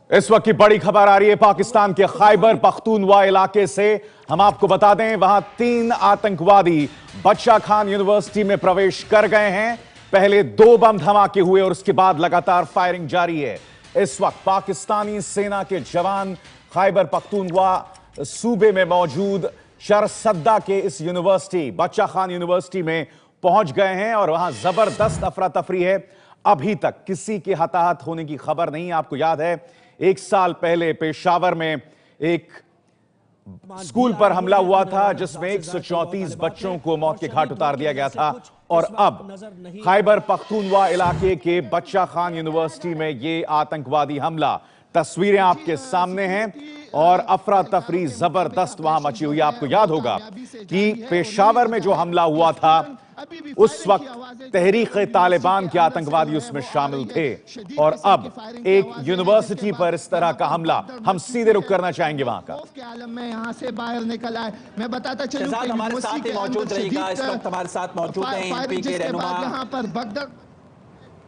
इस वक्त की बड़ी खबर आ रही है पाकिस्तान के खैबर पख्तूनख्वा इलाके से। हम आपको बता दें, वहां 3 आतंकवादी बच्चा खान यूनिवर्सिटी में प्रवेश कर गए हैं। पहले 2 बम धमाके हुए और उसके बाद लगातार फायरिंग जारी है। इस वक्त पाकिस्तानी सेना के जवान खैबर पख्तूनख्वा सूबे में मौजूद शरसद्दा के इस यूनिवर्सिटी बच्चा खान यूनिवर्सिटी में पहुंच गए हैं और वहां जबरदस्त अफरा तफरी है। अभी तक किसी के हताहत होने की खबर नहीं। आपको याद है 1 साल पहले पेशावर में एक स्कूल पर हमला हुआ था जिसमें 134 बच्चों को मौत के घाट उतार दिया गया था। और अब खैबर पख्तूनख्वा इलाके के बच्चा खान यूनिवर्सिटी में यह आतंकवादी हमला, तस्वीरें आपके सामने हैं और अफरा तफरी जबरदस्त वहां मची हुई है। आपको याद होगा कि पेशावर में जो हमला हुआ था उस वक्त तहरीक तालिबान के आतंकवादी उसमें शामिल थे और अब एक यूनिवर्सिटी पर इस तरह का हमला। हम सीधे रुख करना चाहेंगे वहां का। आलम में यहां से बाहर निकल आए। मैं बताता चलूं कि हमारे साथ मौजूद रहेगा, इस वक्त हमारे साथ मौजूद हैं एनपी के रहनुमा यहां पर बगदाद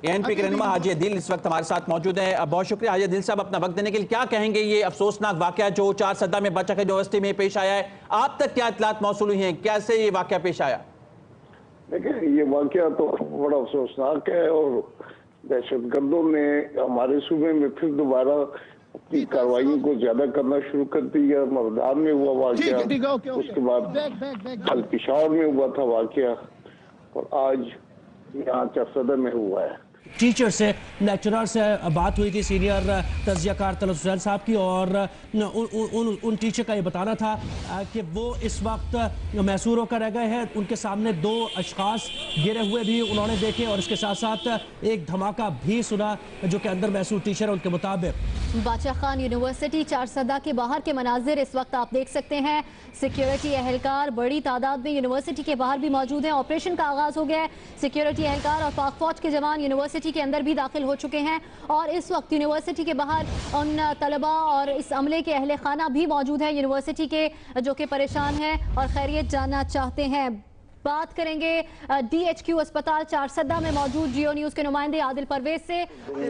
एनपी के रहनुमा हाजी अदील इस वक्त हमारे साथ मौजूद है। बहुत शुक्रिया हाजी अदील साहब अपना वक्त देने के लिए। क्या कहेंगे ये अफसोसनाक वाकया जो चारसद्दा में बच्चा खान यूनिवर्सिटी में पेश आया है, आप तक क्या इत्तलात मौसूल हुई हैं, कैसे ये वाकया पेश आया? देखिए, ये वाकया तो बड़ा अफसोसनाक है और दहशतगर्दों ने हमारे सूबे में फिर दोबारा अपनी कार्रवाइयों को ज्यादा करना शुरू कर दिया। मरदान में हुआ वाकया, उसके बाद कल पिशावर में हुआ था वाकया और आज यहाँ चारसद्दा में हुआ है। टीचर से, लेक्चरर से बात हुई थी, सीनियर तज्जियाकार तलत हुसैन साहब की, और उन टीचर का ये बताना था कि वो इस वक्त मैसूर होकर रह गए हैं। उनके सामने 2 अशखास गिरे हुए भी उन्होंने देखे और इसके साथ साथ एक धमाका भी सुना जो कि अंदर मैसूर टीचर है उनके मुताबिक। बच्चा खान यूनिवर्सिटी चारसद्दा के बाहर के मनाजिर इस वक्त आप देख सकते हैं। सिक्योरिटी एहलकार बड़ी तादाद में यूनिवर्सिटी के बाहर भी मौजूद हैं। ऑपरेशन का आगाज हो गया है। सिक्योरिटी एहलकार और पाक फौज के जवान यूनिवर्सिटी के अंदर भी दाखिल हो चुके हैं और इस वक्त यूनिवर्सिटी के बाहर उन तलबा और इस अमले के अहले खाना भी मौजूद है यूनिवर्सिटी के, जो कि परेशान हैं और खैरियत जानना चाहते हैं। बात करेंगे DHQ अस्पताल चारसद्दा में मौजूद जियो न्यूज के नुमाइंदे आदिल परवेज से। तो ये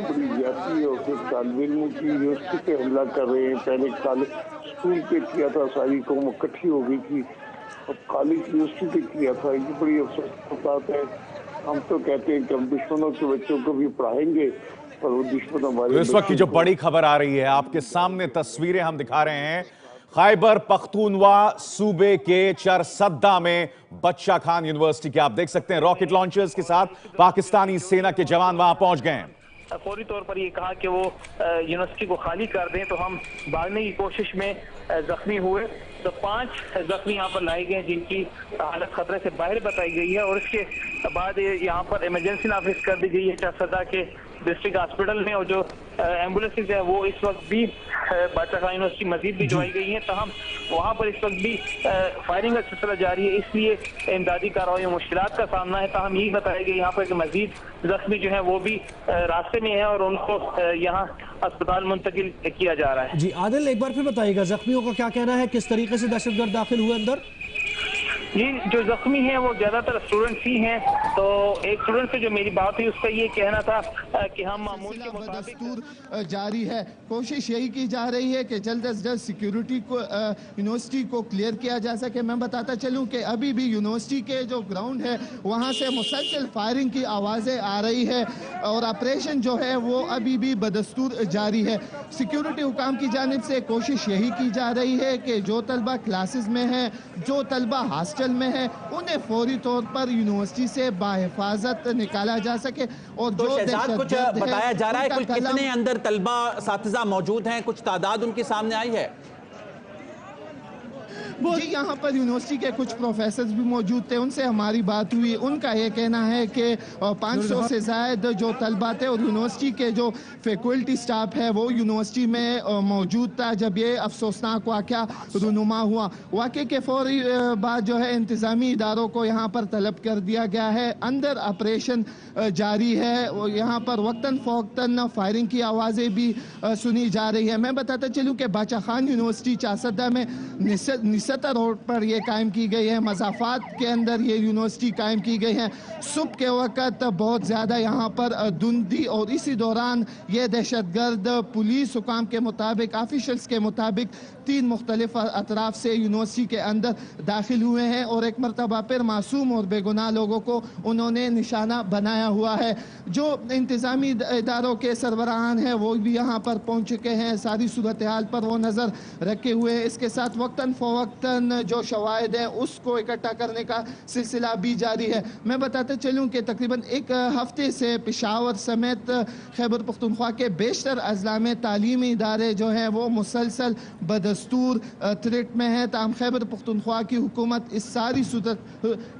पूरी जाती और फिर तालिबानों की यूनिवर्सिटी पे हमला कर रहे हैं। पहले कॉलेज स्कूल पे किया था, सारी कौम इकट्ठी हो गई थी, अब कॉलेज यूनिवर्सिटी पे किया था। ये बड़ी अफसोस की बात है। हम तो कहते हैं कि हम दुश्मनों के बच्चों को भी पढ़ाएंगे पर वो दुश्मन हमारे। इस वक्त की जो बड़ी खबर आ रही है आपके सामने, तस्वीरें हम दिखा रहे हैं खैबर पख्तूनख्वा सूबे के चारसद्दा में बच्चा खान यूनिवर्सिटी के। आप देख सकते हैं रॉकेट लॉन्चर्स के साथ पाकिस्तानी सेना के जवान वहां पहुंच गए हैं। फौरी तौर पर ये कहा कि वो यूनिवर्सिटी को खाली कर दें तो हम भागने की कोशिश में जख्मी हुए। तो 5 जख्मी यहाँ पर लाए गए जिनकी हालत खतरे से बाहर बताई गई है और इसके बाद यहाँ पर इमरजेंसी नाफिज कर दी गई है चारसद्दा के डिस्ट्रिक्ट हॉस्पिटल में। और जो एम्बुलेंसेज है वो इस वक्त भी बच्चा खान यूनिवर्सिटी मजीद भी भिजवाई गई हैं। तहम वहाँ पर इस वक्त भी फायरिंग का सिलसिला जारी है, इसलिए इमदादी कार्रवाई में मुश्किलात का सामना है। तहम यही बताया गया यहाँ पर कि मजीद जख्मी जो है वो भी रास्ते में है और उनको यहाँ अस्पताल मुंतकिल किया जा रहा है। जी आदिल, एक बार फिर बताइएगा जख्मियों का क्या कहना है, किस तरीके से दहशतगर्द दाखिल हुए अंदर? जी, जो जख्मी हैं वो ज्यादातर स्टूडेंट्स ही हैं। तो एक स्टूडेंट से जो मेरी बात हुई उसका ये कहना था कि हम मामूल के मुताबिक दस्तूर जारी है। कोशिश यही की जा रही है कि जल्द अज जल्द सिक्योरिटी को यूनिवर्सिटी को क्लियर किया जा सके। मैं बताता चलूं कि अभी भी यूनिवर्सिटी के जो ग्राउंड है वहां से मुसलसल फायरिंग की आवाज़ें आ रही है और ऑपरेशन जो है वो अभी भी बदस्तूर जारी है। सिक्योरिटी हुकाम की जानिब से कोशिश यही की जा रही है कि जो तलबा क्लासेस में है, जो तलबा हॉस्टल में है, उन्हें फौरी तौर पर यूनिवर्सिटी से बाहिफाजत निकाला जा सके। और तो शहजाद, कुछ बताया जा रहा है कुछ कितने अंदर तलबा साथिजा मौजूद हैं, कुछ तादाद उनकी सामने आई है? जी, यहाँ पर यूनिवर्सिटी के कुछ प्रोफेसर भी मौजूद थे, उनसे हमारी बात हुई। उनका ये कहना है कि 500 से ज़ायद जो तलबा थे और यूनिवर्सिटी के जो फैकल्टी स्टाफ है वो यूनिवर्सिटी में मौजूद था जब ये अफसोसनाक वाक़या रूनुमा हुआ। वाक़े के फौरी बाद जो है इंतज़ामी इदारों को यहाँ पर तलब कर दिया गया है। अंदर ऑपरेशन जारी है और यहाँ पर वक्तन फ़ौक्तन फायरिंग की आवाज़ें भी सुनी जा रही है। मैं बताता चलूँ कि बच्चा खान यूनिवर्सिटी चारसद्दा में एक्सेटर रोड पर ये कायम की गई है। मज़ाफ़ात के अंदर ये यूनिवर्सिटी कायम की गई है। सुबह के वक्त बहुत ज़्यादा यहाँ पर धुंधी और इसी दौरान ये दहशतगर्द पुलिस हुकाम के मुताबिक, ऑफिशल्स के मुताबिक 3 मुख्तलिफ अतराफ से यूनिवर्सिटी के अंदर दाखिल हुए हैं और एक मरतबा फिर मासूम और बेगुनाह लोगों को उन्होंने निशाना बनाया हुआ है। जो इंतज़ामी इदारों के सरबराहान हैं वो भी यहाँ पर पहुँच चुके हैं, सारी सूरत हाल पर वो नज़र रखे हुए हैं। इसके साथ वक्तन फ़वक्तन जो शवाहिद हैं उसको इकट्ठा करने का सिलसिला भी जारी है। मैं बताते चलूँ कि तकरीबन एक हफ्ते से पेशावर समेत खैबर पख्तूनख्वा के बेशतर अजला में तालीमी इदारे जो हैं वो मुसलसल बदस्तूर थ्रेट में है। ताम खैबर पख्तूनख्वा की हुकूमत इस सारी सूरत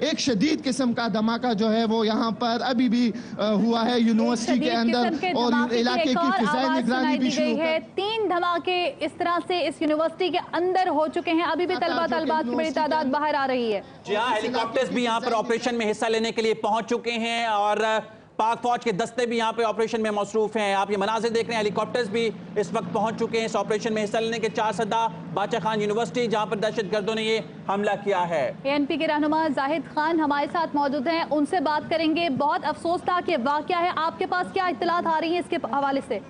एक शदीद किस्म का धमाका जो है वो यहाँ पर अभी भी हुआ है यूनिवर्सिटी के अंदर और इलाके की फिजाई निगरानी भी शुरू है। 3 धमाके इस तरह से इस यूनिवर्सिटी के अंदर हो चुके हैं। अभी भी तलबात की बड़ी तादाद बाहर आ रही है। जी हाँ, हेलीकॉप्टर्स भी यहाँ पर ऑपरेशन में हिस्सा लेने के लिए पहुंच चुके हैं और पाक फौज के दस्ते भी यहाँ पे ऑपरेशन में मसरूफ हैं। आप ये मनाजिर देख रहे हैं, हेलीकॉप्टर्स भी इस वक्त पहुंच चुके हैं इस ऑपरेशन में हिस्सा लेने के। 4 सदा बादशाह खान यूनिवर्सिटी जहाँ पर दहशतगर्दों ने ये हमला किया है। एएनपी के रहनुमा जाहिद खान हमारे साथ मौजूद हैं, उनसे बात करेंगे। बहुत अफसोसनाक ये वाकया है, आपके पास क्या इत्तलात आ रही है इसके हवाले से?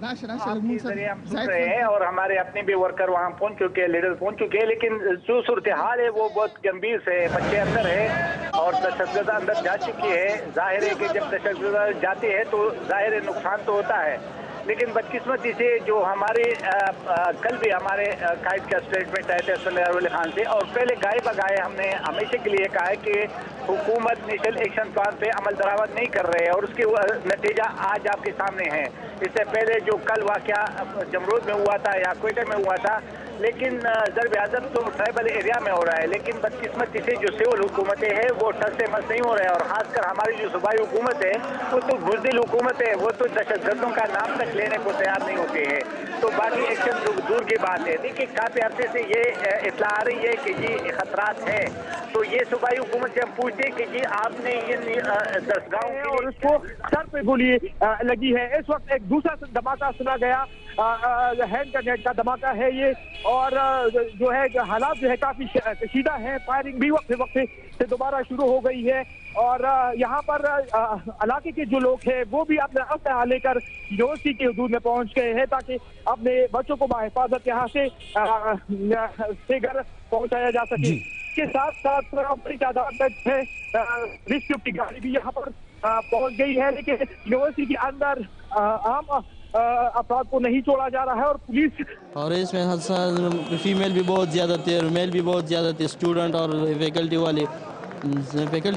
आपके जरिए हम सुन रहे हैं और हमारे अपने भी वर्कर वहाँ पहुँच चुके हैं, लीडर पहुँच चुके हैं, लेकिन जो सूरत हाल है वो बहुत गंभीर से है। बच्चे अंदर है और दहशतगर्द अंदर जा चुकी है। जाहिर है कि जब दहशतगर्द जाते हैं तो जाहिर है नुकसान तो होता है, लेकिन बदकिस्मती से जो हमारे कल भी हमारे कायद का स्टेटमेंट आए थे सल्लल्लाहु अलैहि खान से, और पहले गाय बगाए हमने हमेशा के लिए कहा है कि हुकूमत नेशनल एक्शन प्लान पे अमल दरामद नहीं कर रहे हैं और उसके नतीजा आज आपके सामने है। इससे पहले जो कल वाकया जमरूद में हुआ था या क्वेटा में हुआ था, लेकिन ज़रब आज़म तो ट्राइबल एरिया में हो रहा है, लेकिन बदकिस्मती से जो सिविल हुकूमतें हैं वो ठस से मस नहीं हो रहे हैं और खासकर हमारी जो सूबाई हुकूमत है वो तो बुज़दिल हुकूमत है, वो तो दहशतगर्दों का नाम तक लेने को तैयार नहीं होते हैं। तो बाकी एक्शन दूर की बात है। देखिए काफ़ी अरसे से ये इत्तला आ रही है कि ये खतरात हैं, तो ये सूबाई हुकूमत से हम पूछते हैं कि जी आपने ये दरगाहों और उसको सर पे गोली लगी है। इस वक्त एक दूसरा धमाका सुना गया, हैंड ग्रेनेड का धमाका है ये, और जो है हालात जो है काफी कशीदा है। फायरिंग भी वक्त से दोबारा शुरू हो गई है और यहाँ पर इलाके के जो लोग हैं वो भी अपने असलहा लेकर यूनिवर्सिटी के हदूद में पहुँच गए हैं ताकि अपने बच्चों को बाहिफाजत यहाँ से घर पहुँचाया जा सके। इसके साथ साथ बड़ी तादाद में रेस्क्यू की गाड़ी भी यहाँ पर पहुँच गई है, लेकिन यूनिवर्सिटी के अंदर आम अपराध को नहीं छोड़ा जा रहा है और पुलिस और इसमें फीमेल भी बहुत ज़्यादा थे और मेल भी बहुत ज़्यादा थे। स्टूडेंट और फैकल्टी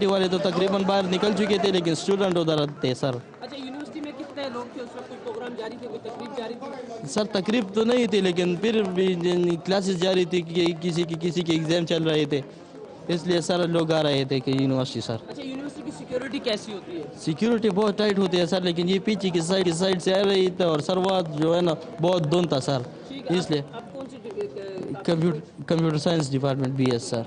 वाले तो तकरीबन बाहर निकल चुके थे, लेकिन स्टूडेंट उधर थे सर। अच्छा, यूनिवर्सिटी में कितने लोग थे उस वक्त? कोई प्रोग्राम जारी थे, कोई तकरीब जारी थी? सर तकरीब तो नहीं थी, लेकिन फिर भी क्लासेस जारी थी कि किसी के एग्ज़ाम चल रहे थे, इसलिए सर लोग आ रहे थे कि यूनिवर्सिटी सर। अच्छा, यूनिवर्सिटी की सिक्योरिटी कैसी होती है? सिक्योरिटी बहुत टाइट होती है सर, लेकिन ये पीछे की साइड से आ रही थी और सरवात जो है ना बहुत धुंध था सर, इसलिए। आप कौन सी computer science department BS sir.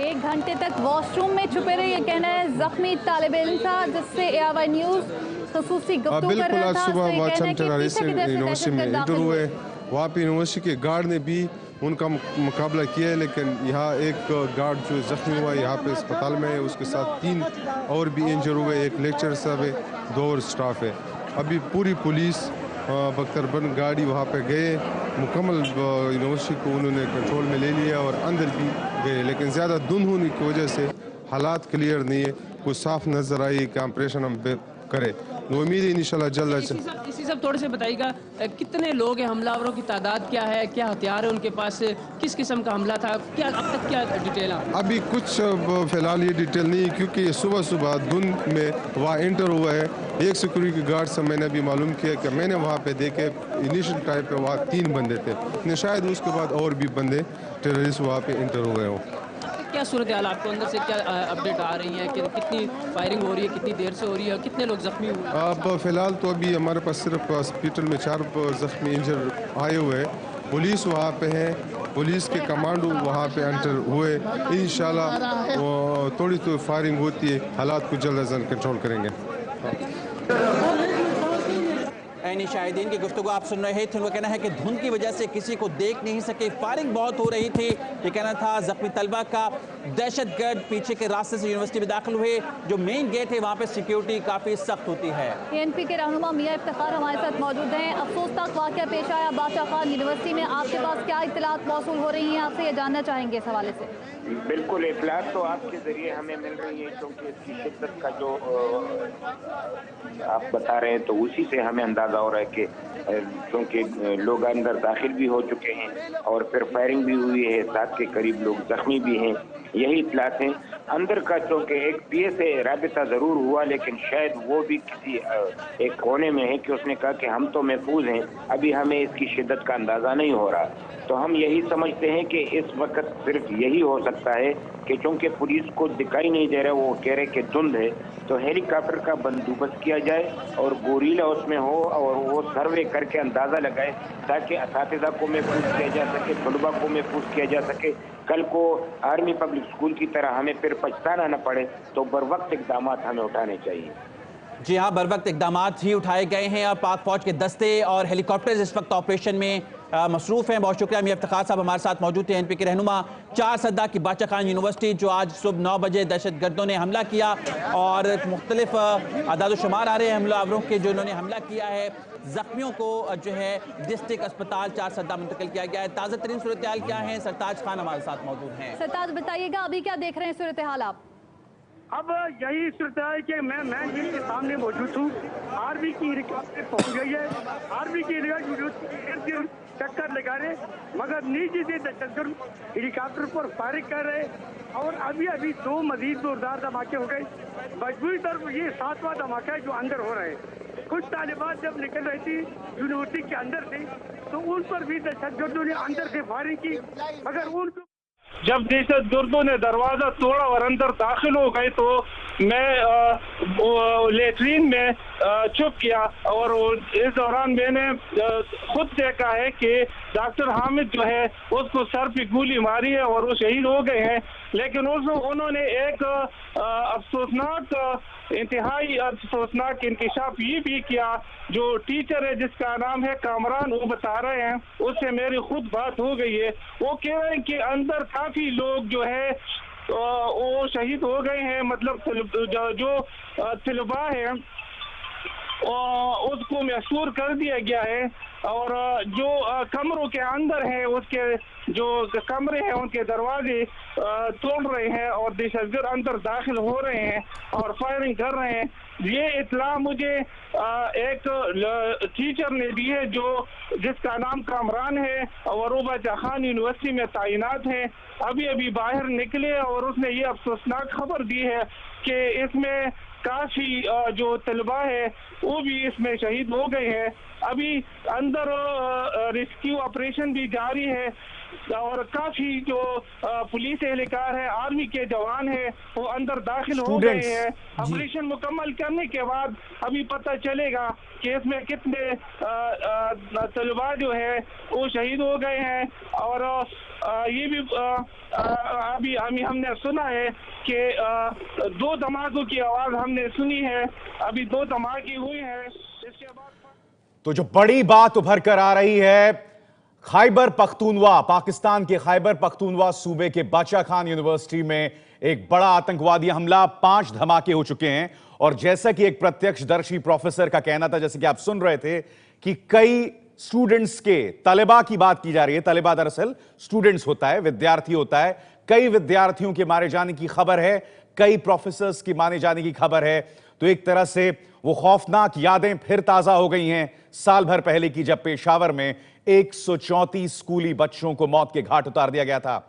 एक घंटे तक वॉशरूम में छुपे रहे, ये कहना है जख्मी तालिब इल्म था जिससे ARY न्यूज़ खसूसी गुफ्तगू कर बिल्कुल रहा आज था। सुबह वाचम टेररिस्ट यूनिवर्सिटी में इंटर हुए, वहाँ पे यूनिवर्सिटी के गार्ड ने भी उनका मुकाबला किया है, लेकिन यहाँ एक गार्ड जो जख्मी हुआ यहाँ पे अस्पताल में है, उसके साथ 3 और भी इंजर हुए, एक लेक्चर साहब है, 2 और स्टाफ है। अभी पूरी पुलिस बख्तरबंद गाड़ी वहाँ पे गए, मुकम्मल यूनिवर्सिटी को उन्होंने कंट्रोल में ले लिया और अंदर भी गए, लेकिन ज़्यादा धुंध होने की वजह से हालात क्लियर नहीं है, कुछ साफ नज़र आई कि ऑपरेशन हम करें। उम्मीद है इंशाल्लाह जल्द। इसी सब थोड़े से बताइएगा, कितने लोग हैं, हमलावरों की तादाद क्या है, क्या हथियार है उनके पास, किस किस्म का हमला था, क्या अब तक क्या डिटेल है? अभी कुछ फिलहाल ये डिटेल नहीं, क्योंकि सुबह धुंध में वहाँ इंटर हुआ है। एक सिक्योरिटी गार्ड से मैंने अभी मालूम किया कि मैंने वहाँ पे देखे इनिशियल टाइम पे वहाँ 3 बंदे थे, शायद उसके बाद और भी बंदे टेररिस्ट वहाँ पे इंटर हो गए हों। क्या सूरत हाल आपको अंदर से क्या अपडेट आ रही है कि कितनी फायरिंग हो रही है, कितनी देर से हो रही है, कितने लोग जख्मी हुए? अब फिलहाल तो अभी हमारे पास सिर्फ हॉस्पिटल में 4 जख्मी इंजर आए हुए हैं, पुलिस वहाँ पे है, पुलिस के कमांडो वहाँ पे एंटर हुए। इंशाल्लाह थोड़ी तो फायरिंग होती है, हालात को जल्द अज जल्द कंट्रोल करेंगे। ऐनी शाहिदीन की गुफ्तगू आप सुन रहे थे। उनका कहना है कि धुंध की वजह से किसी को देख नहीं सके, फायरिंग बहुत हो रही थी। ये कहना था जख्मी तलबा का। दहशतगर्द पीछे के रास्ते से यूनिवर्सिटी में दाखिल हुए। जो मेन गेट है वहाँ पे सिक्योरिटी काफ़ी सख्त होती है। PNP के रहनुमा मियां इफ्तिखार हमारे साथ मौजूद हैं। अफसोसनाक वाक़या पेश आया बादशाह खान यूनिवर्सिटी में, आपके पास क्या इत्तलात मौसूल हो रही हैं? आपसे ये जानना चाहेंगे इस हवाले से। बिल्कुल, इत्तलात तो आपके जरिए हमें मिल रही है, क्योंकि इसकी शिद्दत का जो आप बता रहे हैं तो उसी से हमें अंदाजा हो रहा है कि क्योंकि लोग अंदर दाखिल भी हो चुके हैं और फिर फायरिंग भी हुई है, 7 के करीब लोग जख्मी भी हैं। यही इत्तलात हैं अंदर का। चूँकि एक PA से राबिता ज़रूर हुआ, लेकिन शायद वो भी किसी एक कोने में है कि उसने कहा कि हम तो महफूज हैं, अभी हमें इसकी शिद्दत का अंदाज़ा नहीं हो रहा। तो हम यही समझते हैं कि इस वक्त सिर्फ यही हो सकता है कि चूँकि पुलिस को दिखाई नहीं दे रहा, वो कह रहे कि धुंध है, तो हेलीकॉप्टर का बंदोबस्त किया जाए और गोरीला उसमें हो और वो सर्वे करके अंदाज़ा लगाए, ताकि असातिज़ा को महफूज किया जा सके, तलबा को महफूज किया जा सके। कल को आर्मी पब्लिक स्कूल की तरह हमें फिर पछताना न पड़े, तो बर वक्त इकदाम हमें उठाने चाहिए। जी हाँ, बर वक्त इकदाम ही उठाए गए हैं। अब पाक फौज के दस्ते और हेलीकॉप्टर्स इस वक्त ऑपरेशन में मसरूफ हैं। बहुत शुक्रिया मियां इफ्तिखार साहब हमारे साथ मौजूद थे। NP के रहनुमा। 4 सद्दा की बादशाह खान यूनिवर्सिटी जो आज सुबह 9 बजे दहशतगर्दों ने हमला किया और मुख्तलिफ आदाद-ओ-शुमार आ रहे हैं हमलावरों के जो इन्होंने हमला किया है। जख्मियों को जो है डिस्ट्रिक्ट अस्पताल 4 सद्दा मुंतकिल किया गया है। ताज़ा तरीन सूरत हाल क्या है, सरताज खान हमारे साथ मौजूद हैं। सरताज बताइएगा, अभी क्या देख रहे हैं सूरत हाल आप? अब यही सूरत है कि मैं जिनके सामने मौजूद हूँ। आर्मी की हेलीकॉप्टर पहुँच गई है। आर्मी की हेलीकॉप्टर चक्कर लगा रहे, मगर नीचे से दहशतगर्द हेलीकॉप्टर पर फायरिंग कर रहे और अभी 2 मजीद जोरदार धमाके हो गए। मजबूरी तरफ ये 7वां धमाका है जो अंदर हो रहे हैं। कुछ तालिबात जब निकल रही थी यूनिवर्सिटी के अंदर से, तो उन पर भी दहशतगर्दों ने अंदर से फायरिंग की, मगर उनको जब दहशतगर्दों ने दरवाजा तोड़ा और अंदर दाखिल हो गए तो मैं लेटरीन में छुप किया और इस दौरान मैंने खुद देखा है कि डॉक्टर हामिद जो है उसको सर पे गोली मारी है और वो शहीद हो गए हैं। लेकिन उन्होंने एक अफसोसनाक इंतहाई अफसोसनाक इंकशाफ ये भी किया। जो टीचर है जिसका नाम है कामरान, वो बता रहे हैं, उससे मेरी खुद बात हो गई है। वो कह रहे हैं कि अंदर काफी लोग जो है वो शहीद हो गए हैं। मतलब जो तलबा है उसको महसूर कर दिया गया है और जो कमरों के अंदर है उसके जो कमरे हैं उनके दरवाजे तोड़ रहे हैं और दहशतगर्द अंदर दाखिल हो रहे हैं और फायरिंग कर रहे हैं। ये इत्तला मुझे एक टीचर ने दी है जो जिसका नाम कामरान है और वो बादशाह खान यूनिवर्सिटी में तैनात है। अभी बाहर निकले और उसने ये अफसोसनाक खबर दी है कि इसमें काफी जो तलबा है वो भी इसमें शहीद हो गए हैं। अभी अंदर रेस्क्यू ऑपरेशन भी जारी है और काफी जो पुलिस एहलकार है, आर्मी के जवान है, वो अंदर दाखिल हो गए हैं। ऑपरेशन मुकम्मल करने के बाद अभी पता चलेगा कि इसमें कितने तलबा जो है वो शहीद हो गए हैं। और ये भी अभी हमने सुना है कि 2 धमाकों की आवाज हमने सुनी है। अभी 2 धमाके हुए हैं। इसके बाद तो जो बड़ी बात उभर कर आ रही है, खैबर पख्तूनवा, पाकिस्तान के खैबर पख्तूनवा सूबे के बादशाह खान यूनिवर्सिटी में एक बड़ा आतंकवादी हमला, 5 धमाके हो चुके हैं। और जैसा कि एक प्रत्यक्षदर्शी प्रोफेसर का कहना था, जैसे कि आप सुन रहे थे, कि कई स्टूडेंट्स के, तलेबा की बात की जा रही है, तलेबा दरअसल स्टूडेंट्स होता है, विद्यार्थी होता है, कई विद्यार्थियों के मारे जाने की खबर है, कई प्रोफेसर्स की मारे जाने की खबर है। तो एक तरह से वो खौफनाक यादें फिर ताजा हो गई हैं साल भर पहले की, जब पेशावर में 134 स्कूली बच्चों को मौत के घाट उतार दिया गया था।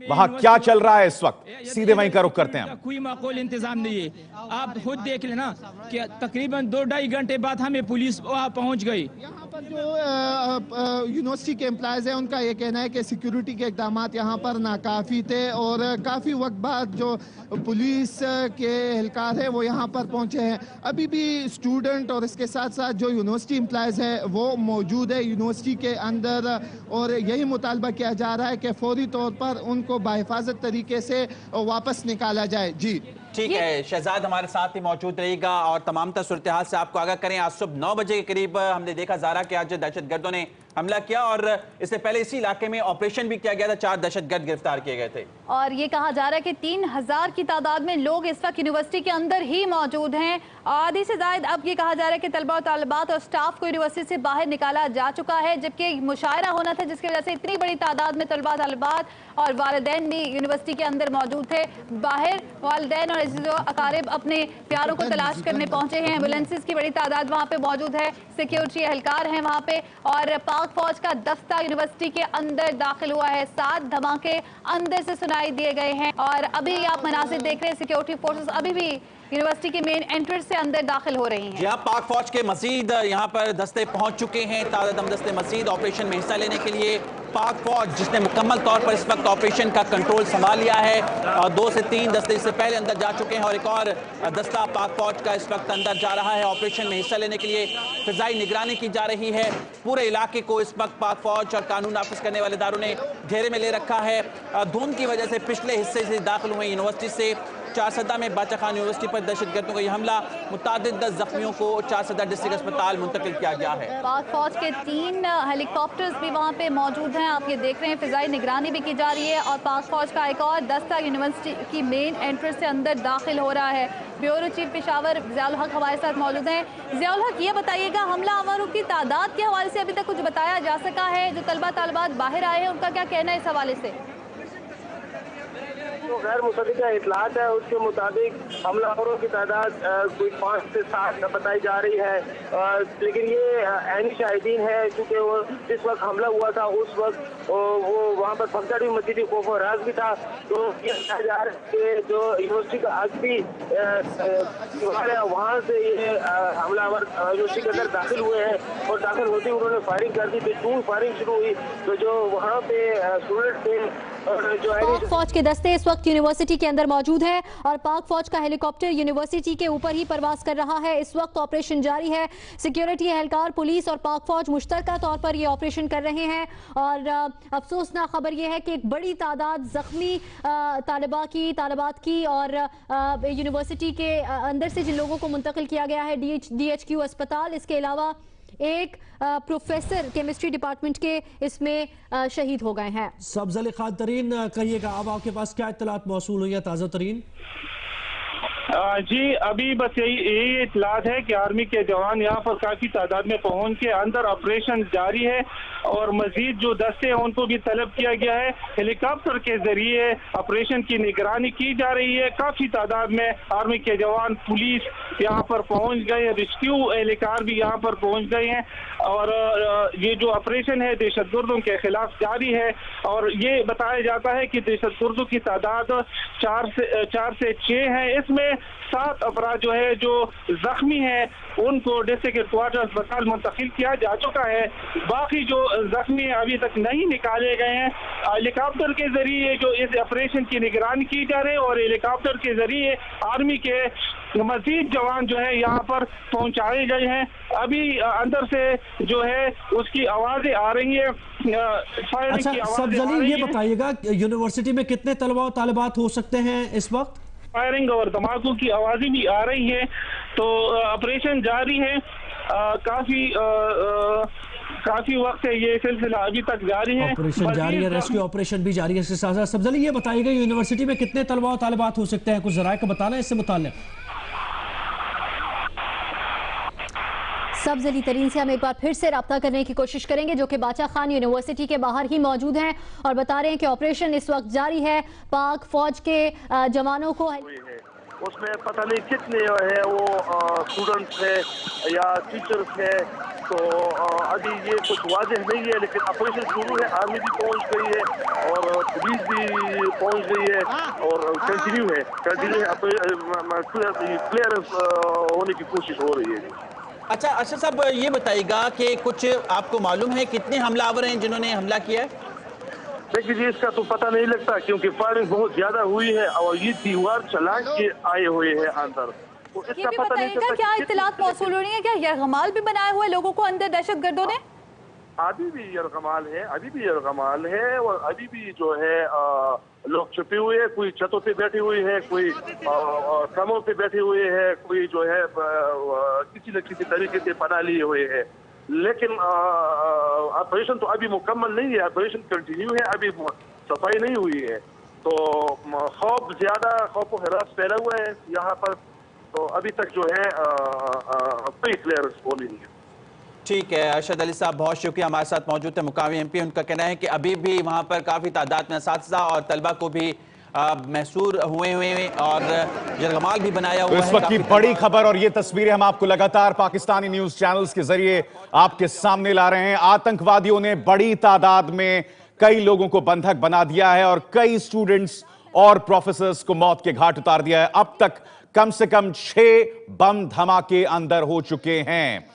वहां क्या चल रहा है इस वक्त, सीधे वहीं का रुख करते हैं। कोई माकूल इंतजाम नहीं है। आप खुद देख लेना कि तकरीबन 2-2.5 घंटे बाद हमें पुलिस वहां पहुंच गई। यहाँ पर जो यूनिवर्सिटी के एम्प्लॉयज हैं उनका ये कहना है कि सिक्योरिटी के इकदाम यहाँ पर नाकाफी थे और काफ़ी वक्त बाद जो पुलिस के एहलकार है वो यहाँ पर पहुँचे हैं। अभी भी स्टूडेंट और इसके साथ साथ जो यूनिवर्सिटी एम्प्लॉयज है वो मौजूद है यूनिवर्सिटी के अंदर और यही मुतालबा किया जा रहा है कि फौरी तौर पर उनको बाहिफाजत तरीके से वापस निकाला जाए। जी ठीक है, शहजाद हमारे साथ ही मौजूद रहेगा और तमाम सूरत हाल से आपको आगाह करें। आज सुबह 9 बजे के करीब हमने देखा ज़ारा के आज दहशतगर्दों ने हमला किया और इससे पहले इसी इलाके में ऑपरेशन भी किया गया था, 4 दहशतगर्द गिरफ्तार किए गए थे। और ये कहा जा रहा है कि 3000 की तादाद में लोग इस वक्त यूनिवर्सिटी के अंदर ही मौजूद हैं। आधी से ज्यादा अब ये कहा जा रहा है कि तलबा और तालिबात और स्टाफ को यूनिवर्सिटी से बाहर निकाला जा चुका है, जबकि मुशायरा होना था जिसकी वजह से इतनी बड़ी तादाद में तलबा तालिबात और वालिदैन भी यूनिवर्सिटी के अंदर मौजूद थे। बाहर वालिदैन और अजीज़ो अकारिब अपने प्यारों को तलाश करने पहुंचे हैं। एम्बुलेंसेज की बड़ी तादाद वहाँ पे मौजूद है, सिक्योरिटी एहलकार हैं वहाँ पे और पाक फौज का दस्ता यूनिवर्सिटी के अंदर दाखिल हुआ है। 7 धमाके अंदर से सुनाई दिए गए हैं और अभी आप मनासिर देख रहे हैं, सिक्योरिटी फोर्सेस अभी भी यूनिवर्सिटी के मेन एंट्रेंस से अंदर दाखिल हो रही हैं। यहाँ पाक फौज के मजीद यहाँ पर दस्ते पहुंच चुके हैं, ताज़ा दम दस्ते मजीद ऑपरेशन में हिस्सा लेने के लिए। पाक फौज जिसने मुकम्मल तौर पर इस वक्त ऑपरेशन का कंट्रोल संभाल लिया है और 2 से 3 दस्ते इससे पहले अंदर जा चुके हैं और एक और दस्ता पाक फौज का इस वक्त अंदर जा रहा है ऑपरेशन में हिस्सा लेने के लिए। फिजाई निगरानी की जा रही है, पूरे इलाके को इस वक्त पाक फौज और कानून नाफिज करने वाले इदारों ने घेरे में ले रखा है। धुंध की वजह से पिछले हिस्से से दाखिल हुए यूनिवर्सिटी से चारसदा में बादशाह खान यूनिवर्सिटी पर दहशतगर्दों का यह हमला, मुतादिद जख्मियों को चारसदा डिस्ट्रिक्ट अस्पताल मुंतकिल किया गया है। पाक फौज के 3 हेलीकॉप्टर्स भी वहाँ पे मौजूद हैं, आप ये देख रहे हैं। फिजाई निगरानी भी की जा रही है और पाक फौज का एक और दस्ता यूनिवर्सिटी की मेन एंट्रेंस से अंदर दाखिल हो रहा है। ब्यूरो चीफ पेशावर ज़ियाउल हक हमारे साथ मौजूद हैं। ज़ियाउल हक, ये बताइएगा हमलावरों की तादाद के हवाले से अभी तक कुछ बताया जा सका है? जो तलबा तालिबात बाहर आए हैं उनका क्या कहना है इस हवाले से? जो गैर मुसद्दिक़ा इतलात है उसके मुताबिक हमलावरों की तादाद कोई 5 से 7 बताई जा रही है, लेकिन ये ऐनी शाहिदीन है क्योंकि वो जिस वक्त हमला हुआ था उस वक्त वो वहाँ पर फंक्शन भी मस्जिद खौफ और राज भी था। तो ये कहा जा रहा है कि जो यूनिवर्सिटी का आखिरी दीवार है वहाँ से ये हमलावर यूनिवर्सिटी के अंदर दाखिल हुए हैं और दाखिल होते ही उन्होंने फायरिंग कर दी। तो फायरिंग शुरू हुई तो जो वहाँ पे स्टूडेंट थे जो पाक फौज के दस्ते इस वक्त यूनिवर्सिटी के अंदर मौजूद है और पाक फौज का हेलीकॉप्टर यूनिवर्सिटी के ऊपर ही परवास कर रहा है। इस वक्त ऑपरेशन जारी है, सिक्योरिटी एहलकार, पुलिस और पाक फौज मुश्तरका तौर पर ये ऑपरेशन कर रहे हैं। और अफसोसनाक खबर ये है कि एक बड़ी तादाद जख्मी तालिबात की और यूनिवर्सिटी के अंदर से जिन लोगों को मुंतकिल किया गया है DHQ अस्पताल, इसके अलावा एक प्रोफेसर केमिस्ट्री डिपार्टमेंट के इसमें शहीद हो गए हैं। सब्ज़ अली खान तरीन, कहिएगा अब आपके पास क्या इत्तलात मौसूल हुई है ताज़ा तरीन? जी अभी बस यही इतलात है कि आर्मी के जवान यहाँ पर काफी तादाद में पहुंच के अंदर ऑपरेशन जारी है और मजीद जो दस्ते हैं उनको भी तलब किया गया है। हेलीकॉप्टर के जरिए ऑपरेशन की निगरानी की जा रही है। काफी तादाद में आर्मी के जवान, पुलिस यहाँ पर पहुंच गए, रेस्क्यू एहलकार भी यहाँ पर पहुंच गए हैं और ये जो ऑपरेशन है दहशतगर्दों के खिलाफ जारी है। और ये बताया जाता है कि दहशतगर्दों की तादाद 4 से 6 है। इसमें 7 अफराद जो है जो जख्मी है उनको डिस्ट्रिक्ट हेडक्वार्टर अस्पताल मुंतकिल किया जा चुका है। बाकी जो जख्मी अभी तक नहीं निकाले गए हैं। हेलीकॉप्टर के जरिए जो इस ऑपरेशन की निगरानी की जा रही है और हेलीकॉप्टर के जरिए आर्मी के मजीद जवान जो है यहाँ पर पहुंचाए गए हैं। अभी अंदर से जो है उसकी आवाजें आ रही है, फायरिंग की आवाजें आ रही है। ये बताइएगा यूनिवर्सिटी में कितने तलबा और तालिबात हो सकते हैं इस वक्त? फायरिंग और धमाकों की आवाजें भी आ रही हैं। तो ऑपरेशन जारी है, काफी वक्त से ये सिलसिला अभी तक जारी है। ऑपरेशन जारी है, रेस्क्यू ऑपरेशन भी जारी है। इसके साथ साथ सब्ज़ली ये बताइएगा यूनिवर्सिटी में कितने तलबा और तालिबात हो सकते हैं? कुछ ज़राए को बताना है इससे मुताल्लिक़। सब्ज़ अली तरीन से हम एक बार फिर से रब्ता करने की कोशिश करेंगे जो कि बादशाह खान यूनिवर्सिटी के बाहर ही मौजूद हैं और बता रहे हैं कि ऑपरेशन इस वक्त जारी है। पाक फौज के जवानों को उसमें पता नहीं कितने है वो स्टूडेंट्स है या टीचर्स है, तो अभी ये कुछ वाज़ेह नहीं है, लेकिन ऑपरेशन शुरू है। आर्मी भी पहुंच गई है और पुलिस भी पहुंच गई है और कंटिन्यू है क्लियरेंस होने की कोशिश हो रही है। अच्छा अशरफ साहब ये बताइएगा कि कुछ आपको मालूम है कितने हमलावर हैं जिन्होंने हमला किया है? देखिए जी इसका तो पता नहीं लगता क्योंकि फायरिंग बहुत ज्यादा हुई है और ये दीवार चला के आए हुए हैं अंदर। तो ये भी बताइएगा क्या इत्तलात मौसूल हो रही है, क्या यरगमाल भी बनाए हुए लोगों को अंदर दहशतगर्दों ने? अभी भी यरगमाल है, अभी भी यरगमाल है और अभी भी जो है लोग छुपे हुए हैं, कोई छतों पे बैठे हुए हैं, कोई कमरों पे बैठे हुए हैं, कोई जो है किसी न किसी तरीके से पना लिए हुए हैं। लेकिन ऑपरेशन तो अभी मुकम्मल नहीं है, ऑपरेशन कंटिन्यू है, अभी सफाई नहीं हुई है। तो खौफ ज्यादा, खौफ व हरास फैला हुआ है यहाँ पर। तो अभी तक जो है कोई क्लियर रिस्पॉन्स नहीं है। ठीक है अरशद अली साहब, बहुत शुक्रिया, हमारे साथ मौजूद थे मुकामी MP। उनका कहना है कि अभी भी वहाँ पर काफ़ी तादाद में असातिज़ा और तलबा को भी महसूर हुए और यरगमाल भी बनाया हुआ है। इस वक्त की बड़ी खबर और ये तस्वीरें हम आपको लगातार पाकिस्तानी न्यूज चैनल्स के जरिए आपके सामने ला रहे हैं। आतंकवादियों ने बड़ी तादाद में कई लोगों को बंधक बना दिया है और कई स्टूडेंट्स और प्रोफेसर्स को मौत के घाट उतार दिया है। अब तक कम से कम 6 बम धमाके अंदर हो चुके हैं।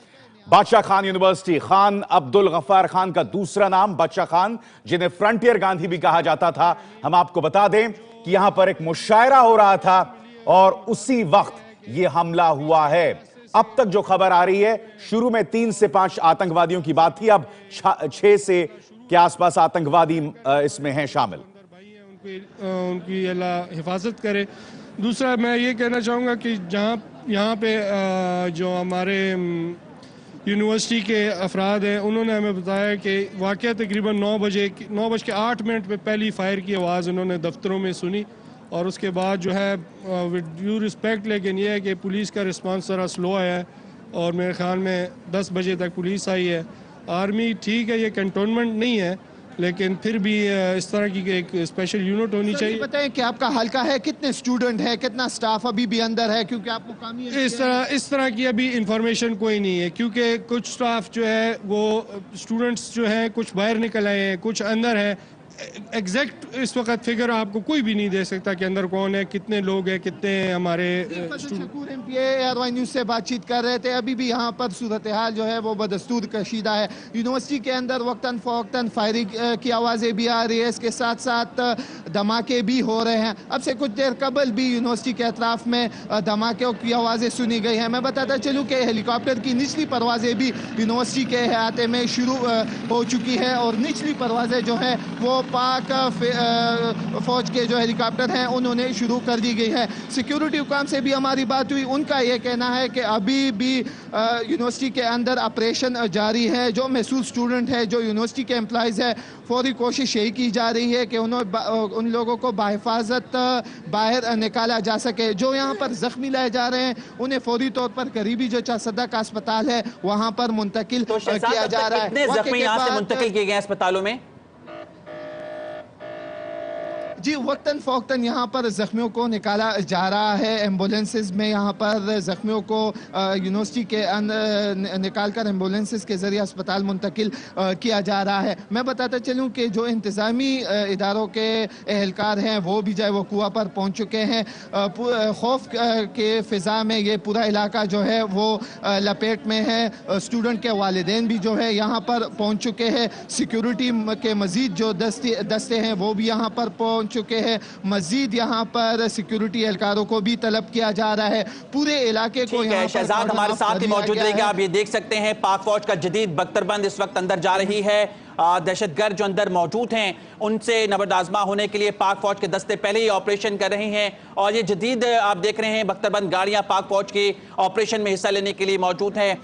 बादशाह खान यूनिवर्सिटी, खान अब्दुल गफ्फार खान का दूसरा नाम बादशाह खान, जिन्हें फ्रंटियर गांधी भी कहा जाता था। हम आपको बता दें कि यहां पर एक मुशायरा हो रहा था और उसी वक्त यह हमला हुआ है। अब तक जो खबर आ रही है, शुरू में 3 से 5 आतंकवादियों की बात थी, अब 6 से के आसपास आतंकवादी इसमें हैं शामिल। उनकी अल्लाह हिफाजत करे। दूसरा मैं ये कहना चाहूँगा कि यहाँ पे जो हमारे यूनिवर्सिटी के अफराद हैं, उन्होंने हमें बताया कि वाक़या तकरीबन 9:08 पे पहली फायर की आवाज़ उन्होंने दफ्तरों में सुनी और उसके बाद जो है विद ड्यू रिस्पेक्ट, लेकिन यह है कि पुलिस का रिस्पांस ज़रा स्लो आया है और मेरे ख्याल में 10 बजे तक पुलिस आई है। आर्मी ठीक है, ये कंटोनमेंट नहीं है, लेकिन फिर भी इस तरह की एक स्पेशल यूनिट होनी चाहिए। बताएं कि आपका हल्का है, कितने स्टूडेंट है, कितना स्टाफ अभी भी अंदर है, क्योंकि आप मुकामी इस तरह की अभी इंफॉर्मेशन कोई नहीं है, क्योंकि कुछ स्टाफ जो है वो स्टूडेंट्स जो हैं कुछ बाहर निकल आए हैं, कुछ अंदर हैं। एग्जैक्ट इस वक्त फिगर आपको कोई भी नहीं दे सकता कि अंदर कौन है, कितने लोग हैं, कितने हमारे ARY न्यूज़ से बातचीत कर रहे थे। अभी भी यहाँ पर सूरत हाल जो है वो बदस्तूर कशीदा है। यूनिवर्सिटी के अंदर वक्तन फ़वक्तन फायरिंग की आवाज़ें भी आ रही है, इसके साथ साथ धमाके भी हो रहे हैं। अब से कुछ देर कबल भी यूनिवर्सिटी के अतराफ़ में धमाकों की आवाज़ें सुनी गई हैं। मैं बताता चलूँ कि हेलीकॉप्टर की निचली परवाज़ें भी यूनिवर्सिटी के अहाते में शुरू हो चुकी है और निचली परवाज़ें जो हैं वो पाक फौज के जो हेलीकॉप्टर हैं उन्होंने शुरू कर दी गई है। सिक्योरिटी हुकाम से भी हमारी बात हुई, उनका ये कहना है कि अभी भी यूनिवर्सिटी के अंदर ऑपरेशन जारी है। जो महसूस स्टूडेंट है, जो यूनिवर्सिटी के एम्प्लॉयज़ है, फौरी कोशिश यही की जा रही है कि उन लोगों को बाहिफाजत बाहर निकाला जा सके। जो यहाँ पर जख्मी लाए जा रहे हैं उन्हें फौरी तौर पर करीबी जो 4 का अस्पताल है वहाँ पर मुंतकिल किया जा रहा है। कितने जख्मी यहाँ से मुंतकिल किए गए अस्पतालों में? जी वक्तन फ़ौक्तन यहाँ पर ज़ख्मियों को निकाला जा रहा है। एम्बुलेंसेस में यहाँ पर ज़ख्मियों को यूनिवर्सिटी के अंदर निकाल कर एम्बुलेंसेस के ज़रिए अस्पताल मुंतकिल किया जा रहा है। मैं बताता चलूँ कि जो इंतज़ामी इदारों के एहलकार हैं वो भी जो है वो कुआ पर पहुँच चुके हैं। खौफ के फ़िज़ा में ये पूरा इलाका जो है वो लपेट में है। स्टूडेंट के वालिदैन भी जो है यहाँ पर पहुँच चुके हैं। सिक्योरिटी के मज़ीद जो दस्ते हैं वो भी यहाँ पर पहुँच चुके हैं। मजीद यहाँ पर सिक्योरिटी एहलकारों को भी तलब किया जा रहा है। पूरे इलाके को यहाँ शहजाद हमारे साथ ही मौजूद रहेगा। आप ये देख सकते हैं पाक फौज का जदीद बख्तरबंद इस वक्त अंदर जा रही है। दहशतगर्द जो अंदर मौजूद हैं उनसे नबरदाजमा होने के लिए पाक फौज के दस्ते पहले ही ऑपरेशन कर रहे हैं और ये जदीद आप देख रहे हैं बख्तरबंद गाड़ियां पाक फौज के ऑपरेशन में हिस्सा लेने के लिए मौजूद हैं।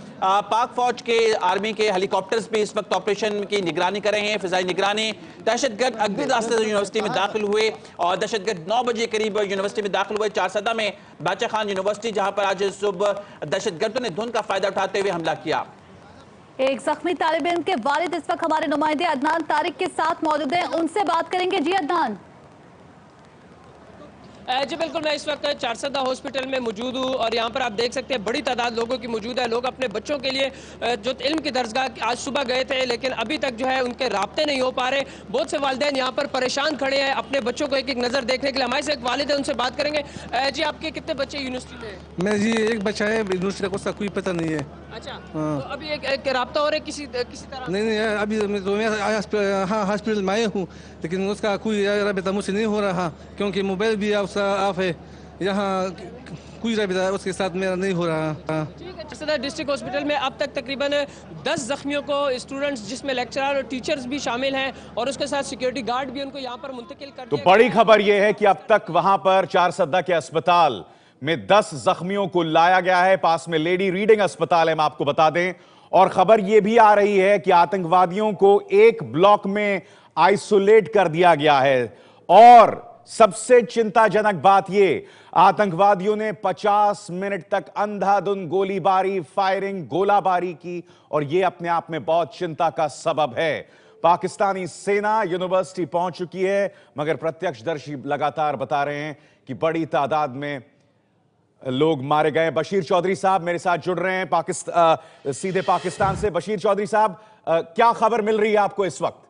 पाक फौज के आर्मी के हेलीकॉप्टर्स भी इस वक्त ऑपरेशन की निगरानी कर रहे हैं, फिजाई निगरानी। दहशतगर्द अगले रास्ते से यूनिवर्सिटी में दाखिल हुए और दहशतगर्द 9 बजे करीब यूनिवर्सिटी में दाखिल हुए। 4 में बादशाह खान यूनिवर्सिटी, जहां पर आज सुबह दहशतगर्दों ने धुंध का फायदा उठाते हुए हमला किया। एक जख्मी तालिब इल्म के वालिद इस वक्त हमारे नुमाइंदे अदनान तारिक के साथ मौजूद हैं, उनसे बात करेंगे। जी अदनान। जी बिल्कुल, मैं इस वक्त 4 हॉस्पिटल में मौजूद हूँ और यहाँ पर आप देख सकते हैं बड़ी तादाद लोगों की मौजूद है। लोग अपने बच्चों के लिए जो इल्म की दरगाह आज सुबह गए थे लेकिन अभी तक जो है उनके राब्ते नहीं हो पा रहे। बहुत से वालिदैन यहाँ पर परेशान खड़े हैं अपने बच्चों को एक एक नज़र देखने के लिए। हमारे से एक वालिद है, उनसे बात करेंगे। जी आपके कितने बच्चे यूनिवर्सिटी में? मैं जी एक बच्चा है, यूनिवर्सिटी का उसका कोई पता नहीं है। अच्छा, तो अभी एक राब्ता हो रहा है किसी तरह? नहीं, अभी तो मैं हॉस्पिटल में आया हूँ लेकिन उसका कोई राब्ता मुझसे नहीं हो रहा क्योंकि मोबाइल भी ऑफ है। यहाँ कुछ रहा उसके साथ मेरा नहीं हो रहा। सदर डिस्ट्रिक्ट हॉस्पिटल में अब तक तकरीबन 10 जख्मियों को स्टूडेंट्स जिसमें लेक्चरर और टीचर्स भी शामिल हैं और उसके साथ सिक्योरिटी गार्ड भी उनको यहाँ पर मुंतकिल कर तो बड़ी खबर यह है कि अब तक वहां पर चारसद्दा के अस्पताल में 10 जख्मियों को लाया गया है। पास में लेडी रीडिंग अस्पताल है, हम आपको बता दें। और खबर यह भी आ रही है कि आतंकवादियों को एक ब्लॉक में आइसोलेट कर दिया गया है। और सबसे चिंताजनक बात यह, आतंकवादियों ने 50 मिनट तक अंधाधुंध गोलीबारी, फायरिंग, गोलाबारी की और यह अपने आप में बहुत चिंता का सबब है। पाकिस्तानी सेना यूनिवर्सिटी पहुंच चुकी है, मगर प्रत्यक्षदर्शी लगातार बता रहे हैं कि बड़ी तादाद में लोग मारे गए। बशीर चौधरी साहब मेरे साथ जुड़ रहे हैं सीधे पाकिस्तान से। बशीर चौधरी साहब, क्या खबर मिल रही है आपको इस वक्त?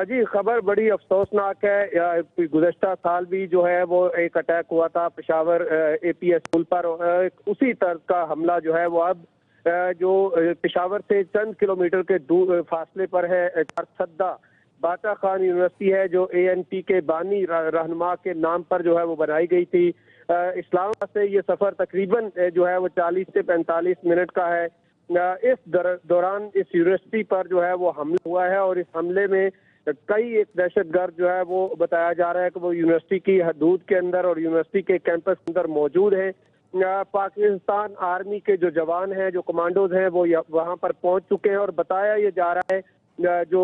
जी, खबर बड़ी अफसोसनाक है। गुज़श्ता साल भी जो है वो एक अटैक हुआ था पेशावर APS स्कूल पर। उसी तर्ज का हमला जो है वो अब जो पेशावर से चंद किलोमीटर के दूर फासले पर है चारसद्दा बाचा खान यूनिवर्सिटी है, जो ANP के बानी रहनुमा के नाम पर जो है वो बनाई गई थी। इस्लामाबाद से ये सफर तकरीबन जो है वो 40 से 45 मिनट का है। इस दौरान इस यूनिवर्सिटी पर जो है वो हमला हुआ है और इस हमले में कई एक दहशतगर्द जो है वो बताया जा रहा है कि वो यूनिवर्सिटी की हदूद के अंदर और यूनिवर्सिटी के कैंपस के अंदर मौजूद है। पाकिस्तान आर्मी के जो जवान हैं, जो कमांडोज हैं, वो वहां पर पहुंच चुके हैं और बताया ये जा रहा है जो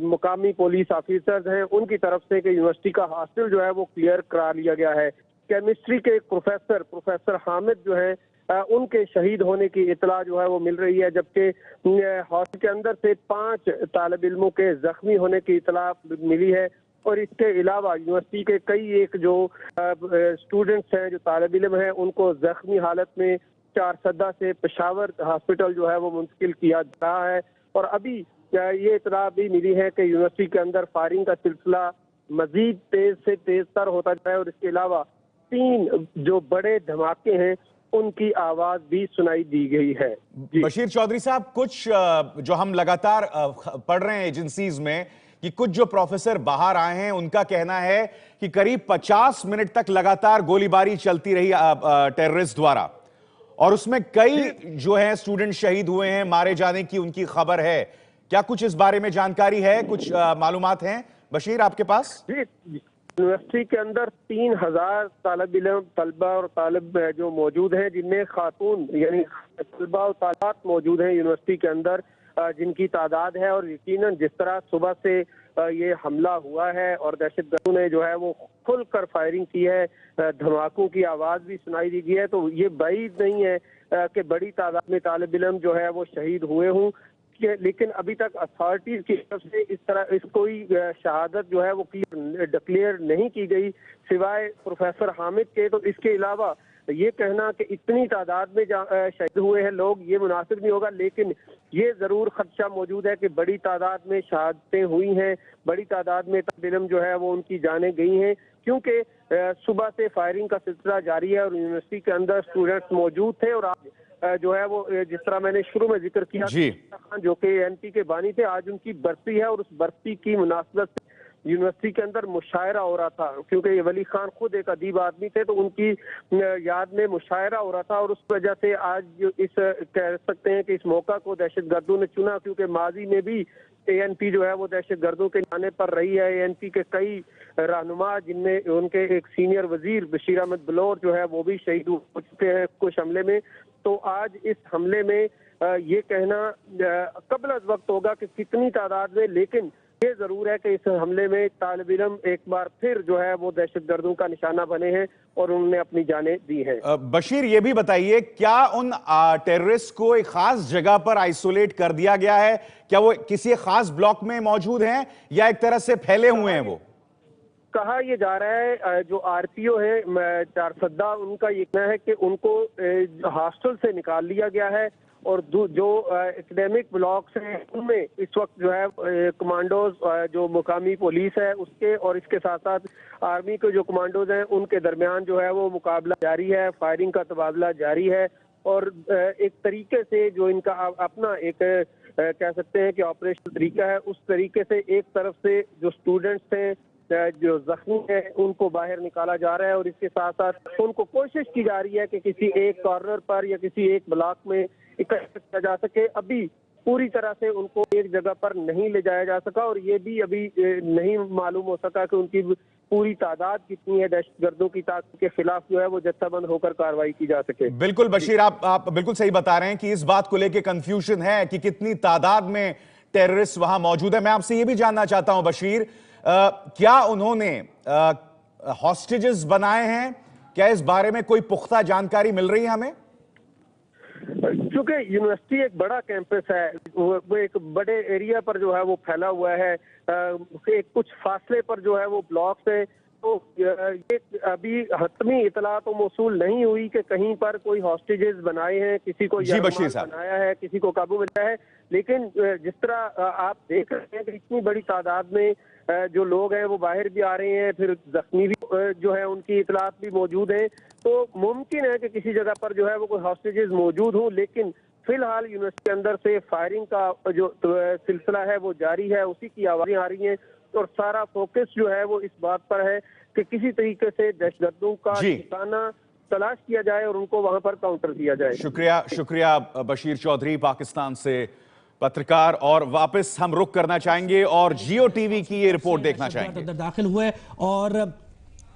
मुकामी पुलिस ऑफिसर्स हैं उनकी तरफ से कि यूनिवर्सिटी का हॉस्टल जो है वो क्लियर करा लिया गया है। केमिस्ट्री के एक प्रोफेसर हामिद जो है उनके शहीद होने की इतला जो है वो मिल रही है, जबकि हॉस्टल के अंदर से 5 तालिब इल्मों के जख्मी होने की इतला मिली है। और इसके अलावा यूनिवर्सिटी के कई एक जो स्टूडेंट्स हैं, जो तालिब इल्म हैं, उनको जख्मी हालत में चारसद्दा से पेशावर हॉस्पिटल जो है वो मुंतकिल किया जा रहा है। और अभी ये इतला भी मिली है कि यूनिवर्सिटी के अंदर फायरिंग का सिलसिला मजीद तेज से तेज तर होता जाए और इसके अलावा 3 जो बड़े धमाके हैं उनकी आवाज भी सुनाई दी गई है। बशीर चौधरी साहब, कुछ जो हम लगातार पढ़ रहे हैं एजेंसीज में कि कुछ जो प्रोफेसर बाहर आए हैं उनका कहना है कि करीब 50 मिनट तक लगातार गोलीबारी चलती रही टेररिस्ट द्वारा और उसमें कई जो है स्टूडेंट शहीद हुए हैं, मारे जाने की उनकी खबर है। क्या कुछ इस बारे में जानकारी है, कुछ मालूमात हैं बशीर आपके पास? यूनिवर्सिटी के अंदर 3000 तलबा और तालिब जो मौजूद हैं, जिनमें खातून यानी तलबा और तालिबात मौजूद हैं यूनिवर्सिटी के अंदर, जिनकी तादाद है। और यकीनन जिस तरह सुबह से ये हमला हुआ है और दहशतगर्दों ने जो है वो खुलकर फायरिंग की है, धमाकों की आवाज भी सुनाई दी गई है, तो ये बाइद नहीं है कि बड़ी तादाद में तालिब इल्म जो है वो शहीद हुए हों। लेकिन अभी तक अथॉरिटीज की तरफ से इस तरह कोई शहादत जो है वो डिक्लेयर नहीं की गई सिवाय प्रोफेसर हामिद के। तो इसके अलावा ये कहना कि इतनी तादाद में शहीद हुए हैं लोग, ये मुनासिब नहीं होगा। लेकिन ये जरूर खदशा मौजूद है कि बड़ी तादाद में शहादतें हुई हैं, बड़ी तादाद में तालिब इल्म जो है वो उनकी जानें गई हैं, क्योंकि सुबह से फायरिंग का सिलसिला जारी है और यूनिवर्सिटी के अंदर स्टूडेंट्स मौजूद थे। और आज जो है वो जिस तरह मैंने शुरू में जिक्र किया खान जो कि ANP के बानी थे, आज उनकी बरसी है और उस बरसी की मुनासबत से यूनिवर्सिटी के अंदर मुशायरा हो रहा था, क्योंकि ये वली खान खुद एक अदीब आदमी थे, तो उनकी याद में मुशायरा हो रहा था। और उस वजह से आज इस कह सकते हैं कि इस मौका को दहशतगर्दों ने चुना, क्योंकि माजी में भी ANP जो है वो दहशतगर्दों के निशाने पर रही है। ANP के कई रहनुमा, जिनमें उनके एक सीनियर वजीर बशीर अहमद बलोर जो है वो भी शहीद हो चुके हैं कुछ हमले में। तो आज इस हमले में ये कहना कबल अज़ वक्त होगा कि कितनी तादाद में, लेकिन ये जरूर है कि इस हमले में तालिब इल्म एक बार फिर जो है वो दहशतगर्दों का निशाना बने हैं और उन्होंने अपनी जानें दी हैं। बशीर, ये भी बताइए, क्या उन टेररिस्ट को एक खास जगह पर आइसोलेट कर दिया गया है? क्या वो किसी खास ब्लॉक में मौजूद हैं या एक तरह से फैले हुए हैं? वो कहा यह जा रहा है जो RPO है चारसद्दा, उनका ये कहना है कि उनको हॉस्टल से निकाल लिया गया है और जो एकेडमिक ब्लॉक्स हैं उनमें इस वक्त जो है कमांडोज जो मुकामी पुलिस है उसके और इसके साथ साथ आर्मी के जो कमांडोज हैं उनके दरमियान जो है वो मुकाबला जारी है, फायरिंग का तबादला जारी है। और एक तरीके से जो इनका अपना एक कह सकते हैं कि ऑपरेशन तरीका है, उस तरीके से एक तरफ से जो स्टूडेंट्स हैं जो जख्मी है उनको बाहर निकाला जा रहा है और इसके साथ साथ उनको कोशिश की जा रही है कि किसी एक कॉर्नर पर या किसी एक ब्लॉक में इकट्ठा किया जा सके। अभी पूरी तरह से उनको एक जगह पर नहीं ले जाया जा सका और ये भी अभी नहीं मालूम हो सका कि उनकी पूरी तादाद कितनी है। दहशतगर्दों की ताकत के खिलाफ जो है वो जत्थाबंद होकर कार्रवाई की जा सके। बिल्कुल बशीर, आप बिल्कुल सही बता रहे हैं कि इस बात को लेकर कंफ्यूजन है कि कितनी तादाद में टेररिस्ट वहां मौजूद है। मैं आपसे ये भी जानना चाहता हूं बशीर, क्या उन्होंने हॉस्टेजेस बनाए हैं? क्या इस बारे में कोई पुख्ता जानकारी मिल रही है हमें? चूंकि यूनिवर्सिटी एक बड़ा कैंपस है, वो एक बड़े एरिया पर जो है वो फैला हुआ है, एक कुछ फासले पर जो है वो ब्लॉक्स है, तो ये अभी हतमी इतला तो मौसूल नहीं हुई कि कहीं पर कोई हॉस्टेजेस बनाए हैं, किसी को बनाया है, किसी को काबू में लिया है। लेकिन जिस तरह आप देख रहे हैं कि इतनी बड़ी तादाद में जो लोग हैं वो बाहर भी आ रहे हैं, फिर जख्मी भी जो है उनकी इतलात भी मौजूद है, तो मुमकिन है कि किसी जगह पर जो है वो कोई हॉस्टेजेस मौजूद हों। लेकिन फिलहाल यूनिवर्सिटी के अंदर से फायरिंग का जो सिलसिला है वो जारी है, उसी की आवाजें आ रही हैं और सारा फोकस जो है वो इस बात पर है कि किसी तरीके से दहशतगर्दों का ठिकाना तलाश किया जाए और उनको वहां पर काउंटर किया जाए। शुक्रिया बशीर चौधरी, पाकिस्तान से पत्रकार। और वापस हम रुख करना चाहेंगे और जियो टीवी की ये रिपोर्ट देखना चाहेंगे। अंदर दाखिल हुए और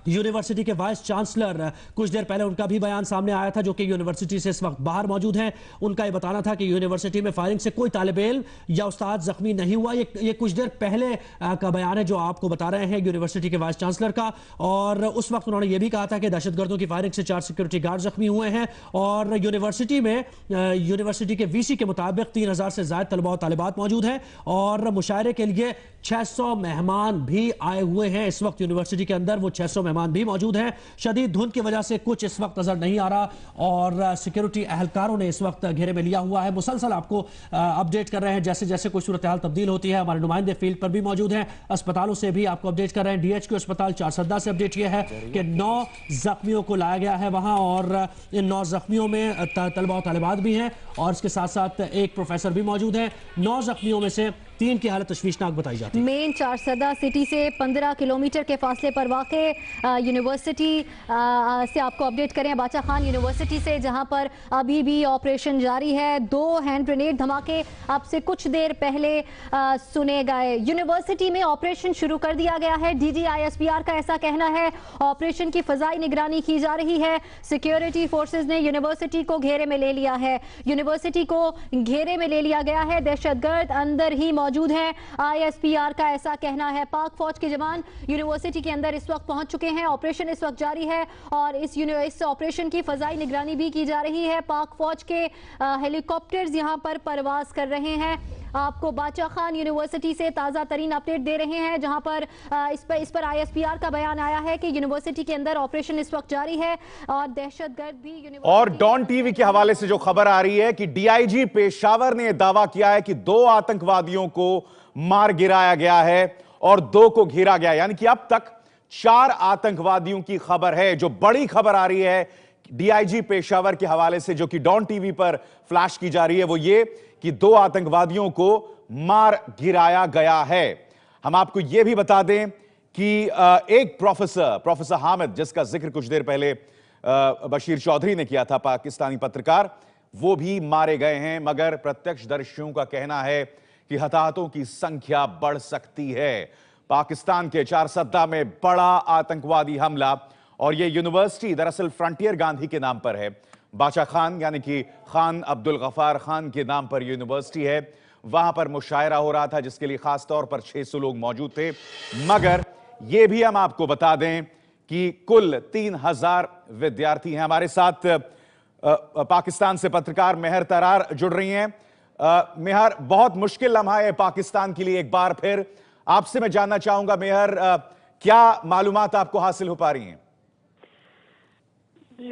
यूनिवर्सिटी के वाइस चांसलर, कुछ देर पहले उनका भी बयान सामने आया था, जो कि यूनिवर्सिटी से इस वक्त बाहर मौजूद हैं। उनका यह बताना था कि यूनिवर्सिटी में फायरिंग से कोई तालिब इल्म या उस्ताद जख्मी नहीं हुआ। ये कुछ देर पहले का बयान है जो आपको बता रहे हैं यूनिवर्सिटी के वाइस चांसलर का। और उस वक्त उन्होंने यह भी कहा था कि दहशतगर्दों की फायरिंग से 4 सिक्योरिटी गार्ड जख्मी हुए हैं और यूनिवर्सिटी में यूनिवर्सिटी के वीसी के मुताबिक 3000 से ज्यादा तलबा और तालिबात मौजूद हैं और मुशायरे के लिए 600 मेहमान भी आए हुए हैं। इस वक्त यूनिवर्सिटी के अंदर वो 600 मेहमान भी मौजूद हैं। शदीद धुंध की वजह से कुछ इस वक्त नजर नहीं आ रहा और सिक्योरिटी एहलकारों ने इस वक्त घेरे में लिया हुआ है। मुसलसल आपको अपडेट कर रहे हैं जैसे जैसे कोई सूरत हाल तब्दील होती है। हमारे नुमाइंदे फील्ड पर भी मौजूद हैं, अस्पतालों से भी आपको अपडेट कर रहे हैं। DHQ अस्पताल चारसद्दा से अपडेट यह है कि 9 जख्मियों को लाया गया है वहां और इन 9 जख्मियों में तलबा और तालिबात भी हैं और इसके साथ साथ एक प्रोफेसर भी मौजूद है। 9 जख्मियों में से 3 की हालत तशवीशनाक बताई जाती है। मेन चारसद्दा सिटी से 15 किलोमीटर के फासले पर वाक़े यूनिवर्सिटी से आपको अपडेट करें, बाचा खान यूनिवर्सिटी से, जहां पर अभी भी ऑपरेशन जारी है। 2 हैंड ग्रेनेड धमाके आपसे कुछ देर पहले सुने गए। यूनिवर्सिटी में ऑपरेशन शुरू कर दिया गया है। DG ISPR का ऐसा कहना है। ऑपरेशन की फजाई निगरानी की जा रही है। सिक्योरिटी फोर्सेज ने यूनिवर्सिटी को घेरे में ले लिया है। यूनिवर्सिटी को घेरे में ले लिया गया है। दहशतगर्द अंदर ही मौजूद हैं। ISPR का ऐसा कहना है। पाक फौज के जवान यूनिवर्सिटी के अंदर इस वक्त पहुंच चुके हैं। ऑपरेशन इस वक्त जारी है और इस ऑपरेशन की फजाई निगरानी भी की जा रही है। पाक फौज के हेलीकॉप्टर्स यहां पर परवाज कर रहे हैं। आपको बाचा खान यूनिवर्सिटी से ताजा तरीन अपडेट दे रहे हैं, जहां पर इस पर ISPR का बयान आया है कि यूनिवर्सिटी के अंदर ऑपरेशन इस वक्त जारी है और दहशतगर्द भी। और डॉन टीवी के हवाले से जो खबर आ रही है कि DIG पेशावर ने दावा किया है कि 2 आतंकवादियों को मार गिराया गया है और 2 को घेरा गया, यानी कि अब तक 4 आतंकवादियों की खबर है। जो बड़ी खबर आ रही है DIG पेशावर के हवाले से, जो कि डॉन टीवी पर फ्लैश की जा रही है, वो ये कि 2 आतंकवादियों को मार गिराया गया है। हम आपको यह भी बता दें कि एक प्रोफेसर हामिद, जिसका जिक्र कुछ देर पहले बशीर चौधरी ने किया था, पाकिस्तानी पत्रकार, वो भी मारे गए हैं। मगर प्रत्यक्षदर्शियों का कहना है कि हताहतों की संख्या बढ़ सकती है। पाकिस्तान के चारसद्दा में बड़ा आतंकवादी हमला, और यह यूनिवर्सिटी दरअसल फ्रंटियर गांधी के नाम पर है। बाचा खान यानी कि खान अब्दुल गफार खान के नाम पर यूनिवर्सिटी है। वहां पर मुशायरा हो रहा था जिसके लिए खास तौर पर 600 लोग मौजूद थे। मगर यह भी हम आपको बता दें कि कुल 3000 विद्यार्थी हैं। हमारे साथ पाकिस्तान से पत्रकार मेहर तरार जुड़ रही हैं। मेहर, बहुत मुश्किल लम्हा है पाकिस्तान के लिए। एक बार फिर आपसे मैं जानना चाहूंगा मेहर, क्या मालूमात आपको हासिल हो पा रही हैं?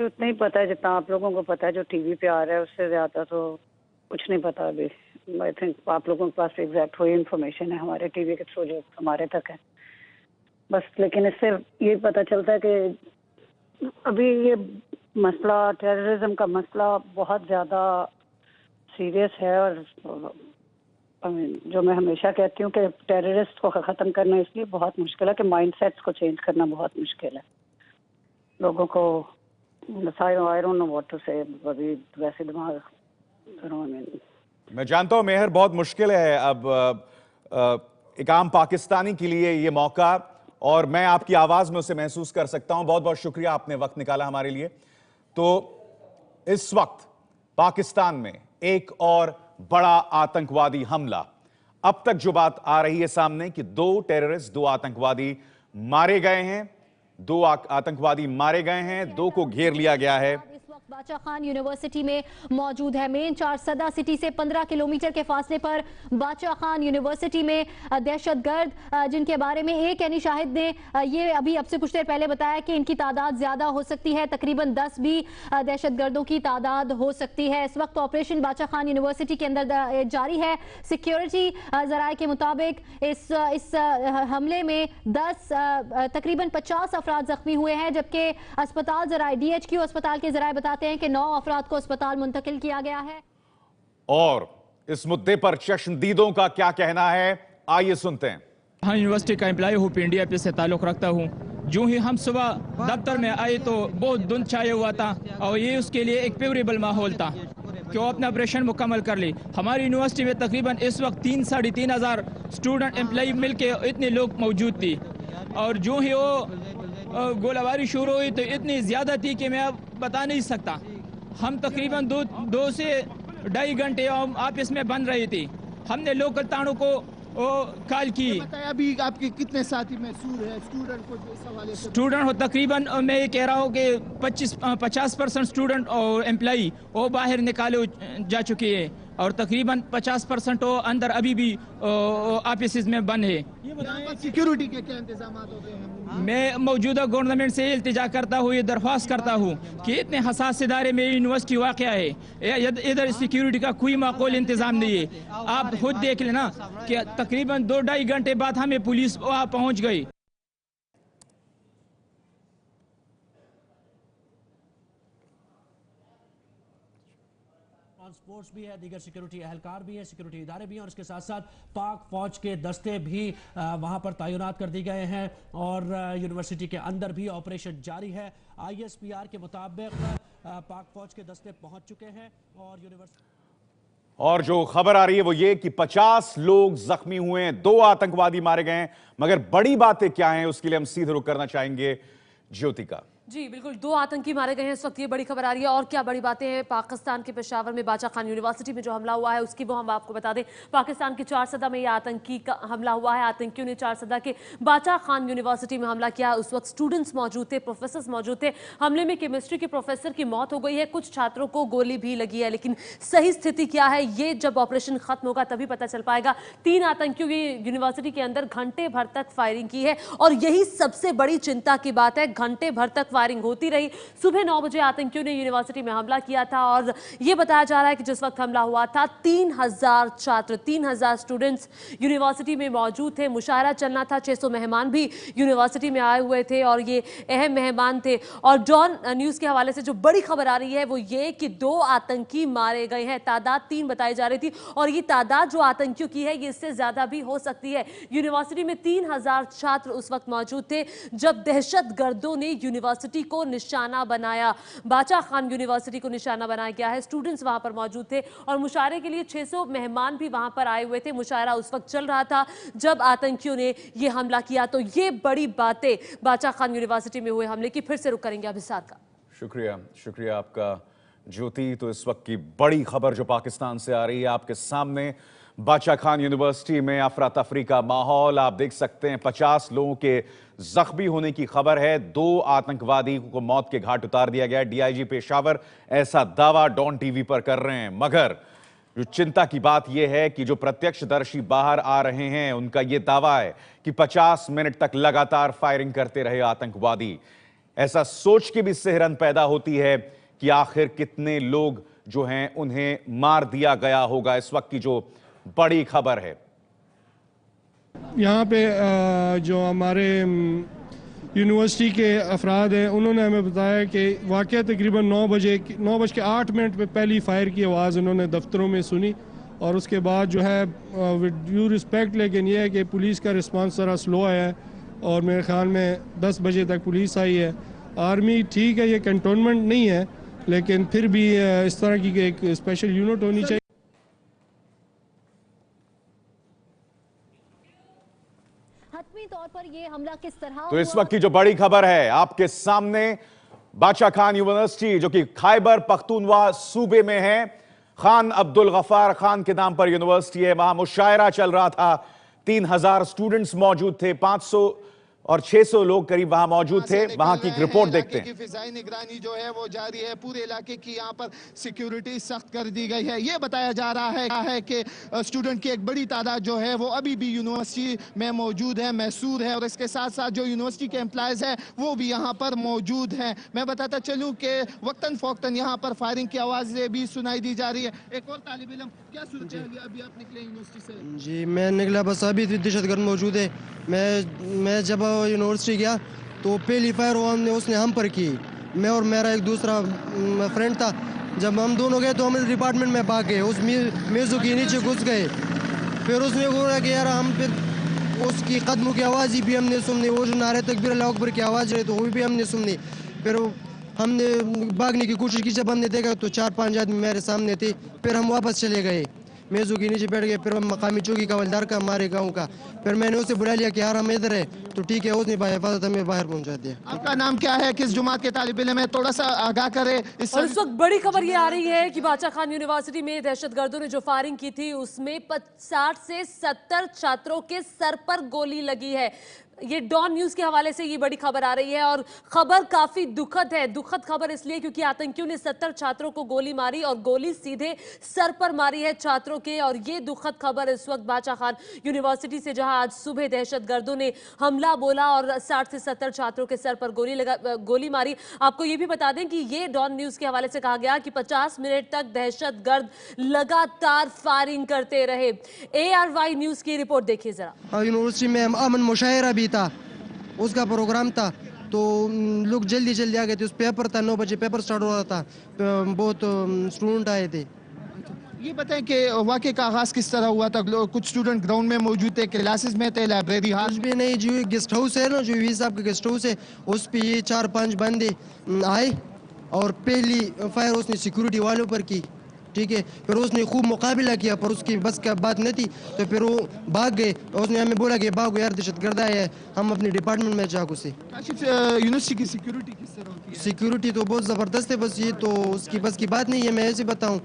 उतना ही पता है जितना आप लोगों को पता है, जो टीवी पे आ रहा है उससे ज्यादा तो कुछ नहीं पता अभी। आई थिंक आप लोगों के पास एग्जैक्ट वही इंफॉर्मेशन है हमारे टीवी के थ्रू जो हमारे तक है बस। लेकिन इससे ये पता चलता है कि अभी ये मसला, टेररिज्म का मसला बहुत ज्यादा सीरियस है और जो मैं हमेशा कहती हूँ कि टेररिस्ट को ख़त्म करना इसलिए बहुत मुश्किल है कि माइंडसेट्स को चेंज करना बहुत मुश्किल है लोगों को। I don't know what to say, अभी वैसे दिमाग मैं जानता हूँ मेहर बहुत मुश्किल है अब एक आम पाकिस्तानी के लिए ये मौका, और मैं आपकी आवाज में उसे महसूस कर सकता हूं। बहुत बहुत शुक्रिया, आपने वक्त निकाला हमारे लिए। तो इस वक्त पाकिस्तान में एक और बड़ा आतंकवादी हमला, अब तक जो बात आ रही है सामने कि 2 टेररिस्ट 2 आतंकवादी मारे गए हैं, 2 आतंकवादी मारे गए हैं, 2 को घेर लिया गया है। बाचा खान यूनिवर्सिटी में मौजूद है। मेन चारसदा सिटी से 15 किलोमीटर के फासले पर बाचा खान यूनिवर्सिटी में दहशतगर्द, जिनके बारे में एक यानी शाहिद ने ये अभी अब से कुछ देर पहले बताया कि इनकी तादाद ज्यादा हो सकती है, तकरीबन 10 भी दहशतगर्दों की तादाद हो सकती है। इस वक्त ऑपरेशन बाचा खान यूनिवर्सिटी के अंदर जारी है। सिक्योरिटी जराये के मुताबिक इस हमले में तकरीबन 50 अफराद जख्मी हुए हैं, जबकि अस्पताल जराये DHQ अस्पताल के जराये बताते हैं कि 9 अफराद को अस्पताल मुंतकिल किया गया है। और इस मुद्दे पर चश्मदीदों का क्या कहना है, आइए सुनते हैं। हाँ, यूनिवर्सिटी का एम्प्लॉय हूँ, पीएनडीआई पे से ताल्लुक़ रखता हूँ। जो ही हम सुबह दफ्तर में आए तो बहुत धुंध छाया हुआ था और ये उसके लिए एक फेवरेबल माहौल था कि वो अपना ऑपरेशन मुकम्मल कर ले। हमारी यूनिवर्सिटी में तकरीबन इस वक्त 3-3.5 हज़ार स्टूडेंट एम्प्लॉय मिल के इतने लोग मौजूद थी, और जो ही वो गोलाबारी शुरू हुई तो इतनी ज़्यादा थी कि मैं अब बता नहीं सकता। हम तकरीबन 2 से 2.5 घंटे ऑफिस में बन रहे थे। हमने लोकल तानों को कॉल की। अभी आपके कितने साथी महसूर है स्टूडेंट को इस हवाले से? स्टूडेंट हो तकरीबन, मैं ये कह रहा हूँ कि 50% स्टूडेंट और एम्प्लॉई वो बाहर निकाले जा चुके हैं, और तकरीबन 50% वो अंदर अभी भी ऑफिस में बंद है। ये बताएं सिक्योरिटी के क्या इंतजाम होते हैं? मैं मौजूदा गवर्नमेंट से इल्तिजा करता हूँ, ये दरख्वास्त करता हूँ कि इतने हसास इदारे में यूनिवर्सिटी वाक़या है, इधर सिक्योरिटी का कोई माकूल इंतजाम नहीं है। आप खुद देख लेना कि तकरीबन 2-2.5 घंटे बाद हमें पुलिस वहाँ पहुँच गई। ट्रांसपोर्ट्स भी है, दीगर सिक्योरिटी एहलकार भी है, सिक्योरिटी इदारे भी हैं, और इसके साथ साथ पाक फौज के दस्ते भी वहां पर तैनात कर दिए गए हैं, और यूनिवर्सिटी के अंदर भी ऑपरेशन जारी है। ISPR के मुताबिक पाक फौज के दस्ते पहुंच चुके हैं और यूनिवर्सिटी। और जो खबर आ रही है वो ये कि 50 लोग जख्मी हुए हैं, 2 आतंकवादी मारे गए हैं। मगर बड़ी बातें क्या हैं, उसके लिए हम सीधे रुख करना चाहेंगे ज्योति का। जी बिल्कुल, 2 आतंकी मारे गए हैं, इस वक्त ये बड़ी खबर आ रही है। और क्या बड़ी बातें हैं, पाकिस्तान के पेशावर में बाचा खान यूनिवर्सिटी में जो हमला हुआ है उसकी वो हम आपको बता दें। पाकिस्तान के चारसदा में ये आतंकी का हमला हुआ है। आतंकियों ने चारसदा के बाचा खान यूनिवर्सिटी में हमला किया। उस वक्त स्टूडेंट्स मौजूद थे, प्रोफेसर्स मौजूद थे। हमले में केमिस्ट्री के प्रोफेसर की मौत हो गई है, कुछ छात्रों को गोली भी लगी है, लेकिन सही स्थिति क्या है ये जब ऑपरेशन खत्म होगा तभी पता चल पाएगा। 3 आतंकियों की यूनिवर्सिटी के अंदर घंटे भर तक फायरिंग की है, और यही सबसे बड़ी चिंता की बात है। घंटे भर तक फायरिंग होती रही। सुबह 9 बजे आतंकियों ने यूनिवर्सिटी में हमला किया था, और यह बताया जा रहा है कि जिस वक्त हमला हुआ था 3000 छात्र, 3000 स्टूडेंट्स यूनिवर्सिटी में मौजूद थे। मुशायरा चलना था, 600 मेहमान भी यूनिवर्सिटी में आए हुए थे, और ये अहम मेहमान थे। और डॉन न्यूज के हवाले से जो बड़ी खबर आ रही है वो ये कि 2 आतंकी मारे गए हैं। तादाद 3 बताई जा रही थी, और ये तादाद जो आतंकियों की है ये इससे ज्यादा भी हो सकती है। यूनिवर्सिटी में 3000 छात्र उस वक्त मौजूद थे जब दहशतगर्दों ने यूनिवर्सिटी को निशाना बनाया। बाचा खान यूनिवर्सिटी को निशाना बनाया गया है। स्टूडेंट्स वहां पर मौजूद थे, और मुशायरे के लिए 600 मेहमान भी वहां पर आए हुए थे। मुशायरा उस वक्त चल रहा था जब आतंकियों ने यह हमला किया। तो ये बड़ी बातें बाचा खान यूनिवर्सिटी में हुए हमले की। फिर से रुक करेंगे अभिसार का। शुक्रिया आपका ज्योति। तो इस वक्त की बड़ी खबर जो पाकिस्तान से आ रही है आपके सामने, बाचा खान यूनिवर्सिटी में अफरा तफरी का माहौल आप देख सकते हैं। 50 लोगों के जख्मी होने की खबर है। 2 आतंकवादी को मौत के घाट उतार दिया गया। DIG पेशावर ऐसा दावा डॉन टीवी पर कर रहे हैं, मगर जो चिंता की बात यह है कि जो प्रत्यक्षदर्शी बाहर आ रहे हैं उनका यह दावा है कि 50 मिनट तक लगातार फायरिंग करते रहे आतंकवादी। ऐसा सोच के भी सिहरन पैदा होती है कि आखिर कितने लोग जो हैं उन्हें मार दिया गया होगा। इस वक्त की जो बड़ी खबर है, यहाँ पे जो हमारे यूनिवर्सिटी के अफराद हैं उन्होंने हमें बताया कि वाक़या तकरीबन 9 बज के 8 मिनट पे पहली फायर की आवाज़ उन्होंने दफ्तरों में सुनी, और उसके बाद जो है विद ड्यू रिस्पेक्ट, लेकिन ये है कि पुलिस का रिस्पांस ज़रा स्लो है और मेरे ख्याल में 10 बजे तक पुलिस आई है। आर्मी ठीक है, ये कंटोनमेंट नहीं है, लेकिन फिर भी इस तरह की एक स्पेशल यूनिट होनी चाहिए। हतमी तौर पर ये हमला किस तरह तो इस वक्त की जो बड़ी खबर है आपके सामने, बादशाह खान यूनिवर्सिटी जो कि खैबर पख्तूनवा सूबे में है, खान अब्दुल गफ्फार खान के नाम पर यूनिवर्सिटी है, वहां मुशायरा चल रहा था। 3000 स्टूडेंट्स मौजूद थे, 500 और 600 लोग करीब वहां मौजूद थे। वहां की रिपोर्ट देखते हैं। फिजाई निगरानी जो है वो जारी है, पूरे इलाके की यहाँ पर सिक्योरिटी सख्त कर दी गई है। ये बताया जा रहा है कि स्टूडेंट की एक बड़ी तादाद जो है वो अभी भी यूनिवर्सिटी में मौजूद है, मैसूर है, और इसके साथ साथ जो यूनिवर्सिटी के एम्प्लॉयज है वो भी यहाँ पर मौजूद हैं। मैं बताता चलूँ कि वक्तन फ़ौक्तन यहाँ पर फायरिंग की आवाज़ें भी सुनाई दी जा रही है। एक और तालिब इल्म, क्या सूरत है अभी आप निकले यूनिवर्सिटी से? जी मैं निकला, बस अभी दहशतगर्द मौजूद है। मैं जब यूनिवर्सिटी गया तो पहली फायर उसने हम पर की, मैं और मेरा एक दूसरा फ्रेंड था। जब हम दोनों गए तो हम डिपार्टमेंट में भाग गए, उस मेज़ों के नीचे घुस गए। फिर उसने बोला कि यार हम, फिर उसकी कदमों की आवाज़ भी हमने सुनी, वो जो नारे तकबीर अल्लाहू अकबर की आवाज़ रही तो वो भी हमने सुनी। फिर हमने भागने की कोशिश की, जब हमने देखा तो 4-5 आदमी मेरे सामने थे। फिर हम वापस चले गए, मेज़ों के नीचे बैठ गए। फिर हम मकामी चौकी का हवलदार का, हमारे गांव का, फिर मैंने उसे बुला लिया कि यार हम इधर है, तो ठीक है, उसने हिफाजत हमें बाहर पहुंचा दिया। आपका नाम क्या है, किस जुमात के तालिब इल्म है, थोड़ा सा आगाह करे। और इस वक्त बड़ी खबर ये आ रही है कि बादशाह खान यूनिवर्सिटी में दहशतगर्दों ने जो फायरिंग की थी उसमें 60 से 70 छात्रों के सर पर गोली लगी है। ये डॉन न्यूज के हवाले से ये बड़ी खबर आ रही है और खबर काफी दुखद है। दुखद खबर इसलिए क्योंकि आतंकियों ने 70 छात्रों को गोली मारी और गोली सीधे सर पर मारी है छात्रों के। और ये दुखद खबर इस वक्त बादशाह खान यूनिवर्सिटी से, जहां आज सुबह दहशतगर्दों ने हमला बोला और 60 से 70 छात्रों के सर पर गोली मारी। आपको ये भी बता दें कि ये डॉन न्यूज के हवाले से कहा गया कि 50 मिनट तक दहशतगर्द लगातार फायरिंग करते रहे। ARY न्यूज की रिपोर्ट देखिए जरा। यूनिवर्सिटी में अमन मुशायरा भी था, उसका प्रोग्राम था, तो लोग जल्दी जल्दी आ गए थे। उस पेपर था, 9 बजे पेपर स्टार्ट हो रहा था, बहुत स्टूडेंट आए थे। ये बताएं कि वाक़े का आगाज़ किस तरह हुआ था? कुछ स्टूडेंट ग्राउंड में मौजूद थे, क्लासेस में थे, लाइब्रेरी हाल भी नहीं। जो गेस्ट हाउस है ना, जो वी साहब का गेस्ट हाउस है, उस पे ये 4-5 बंदे आए और पहली फायर उसने सिक्योरिटी वालों पर की, ठीक है। फिर उसने खूब मुकाबला किया, पर उसकी बस का बात नहीं थी, तो फिर वो भाग गए। उसने हमें बोला कि भागो यार, दहशतगर्द आए हैं। हम अपने डिपार्टमेंट में जाकर से यूनिवर्सिटी की सिक्योरिटी किस तरह होती है? सिक्योरिटी तो बहुत ज़बरदस्त है, बस ये तो उसकी बस की बात नहीं है, मैं ऐसे बताऊँ।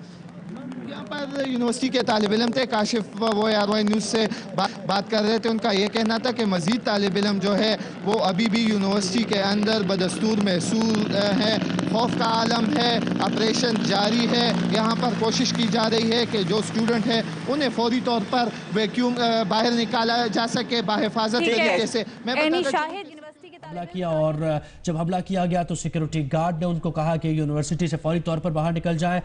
यहाँ पर यूनिवर्सिटी के तालिब इल्म थे, काशिफ वो ARY न्यूज़ से बात कर रहे थे। उनका ये कहना था कि मज़ीद तालिब इल्म जो है वो अभी भी यूनिवर्सिटी के अंदर बदस्तूर महसूस है, खौफ का आलम है, ऑपरेशन जारी है। यहाँ पर कोशिश की जा रही है कि जो स्टूडेंट है उन्हें फौरी तौर पर वैक्यूम बाहर निकाला जा सके बाहिफाजत तरीके से। हमला किया और जब हमला किया गया तो सिक्योरिटी गार्ड ने उनको कहा कि यूनिवर्सिटी से फौरी तौर पर बाहर निकल जाए,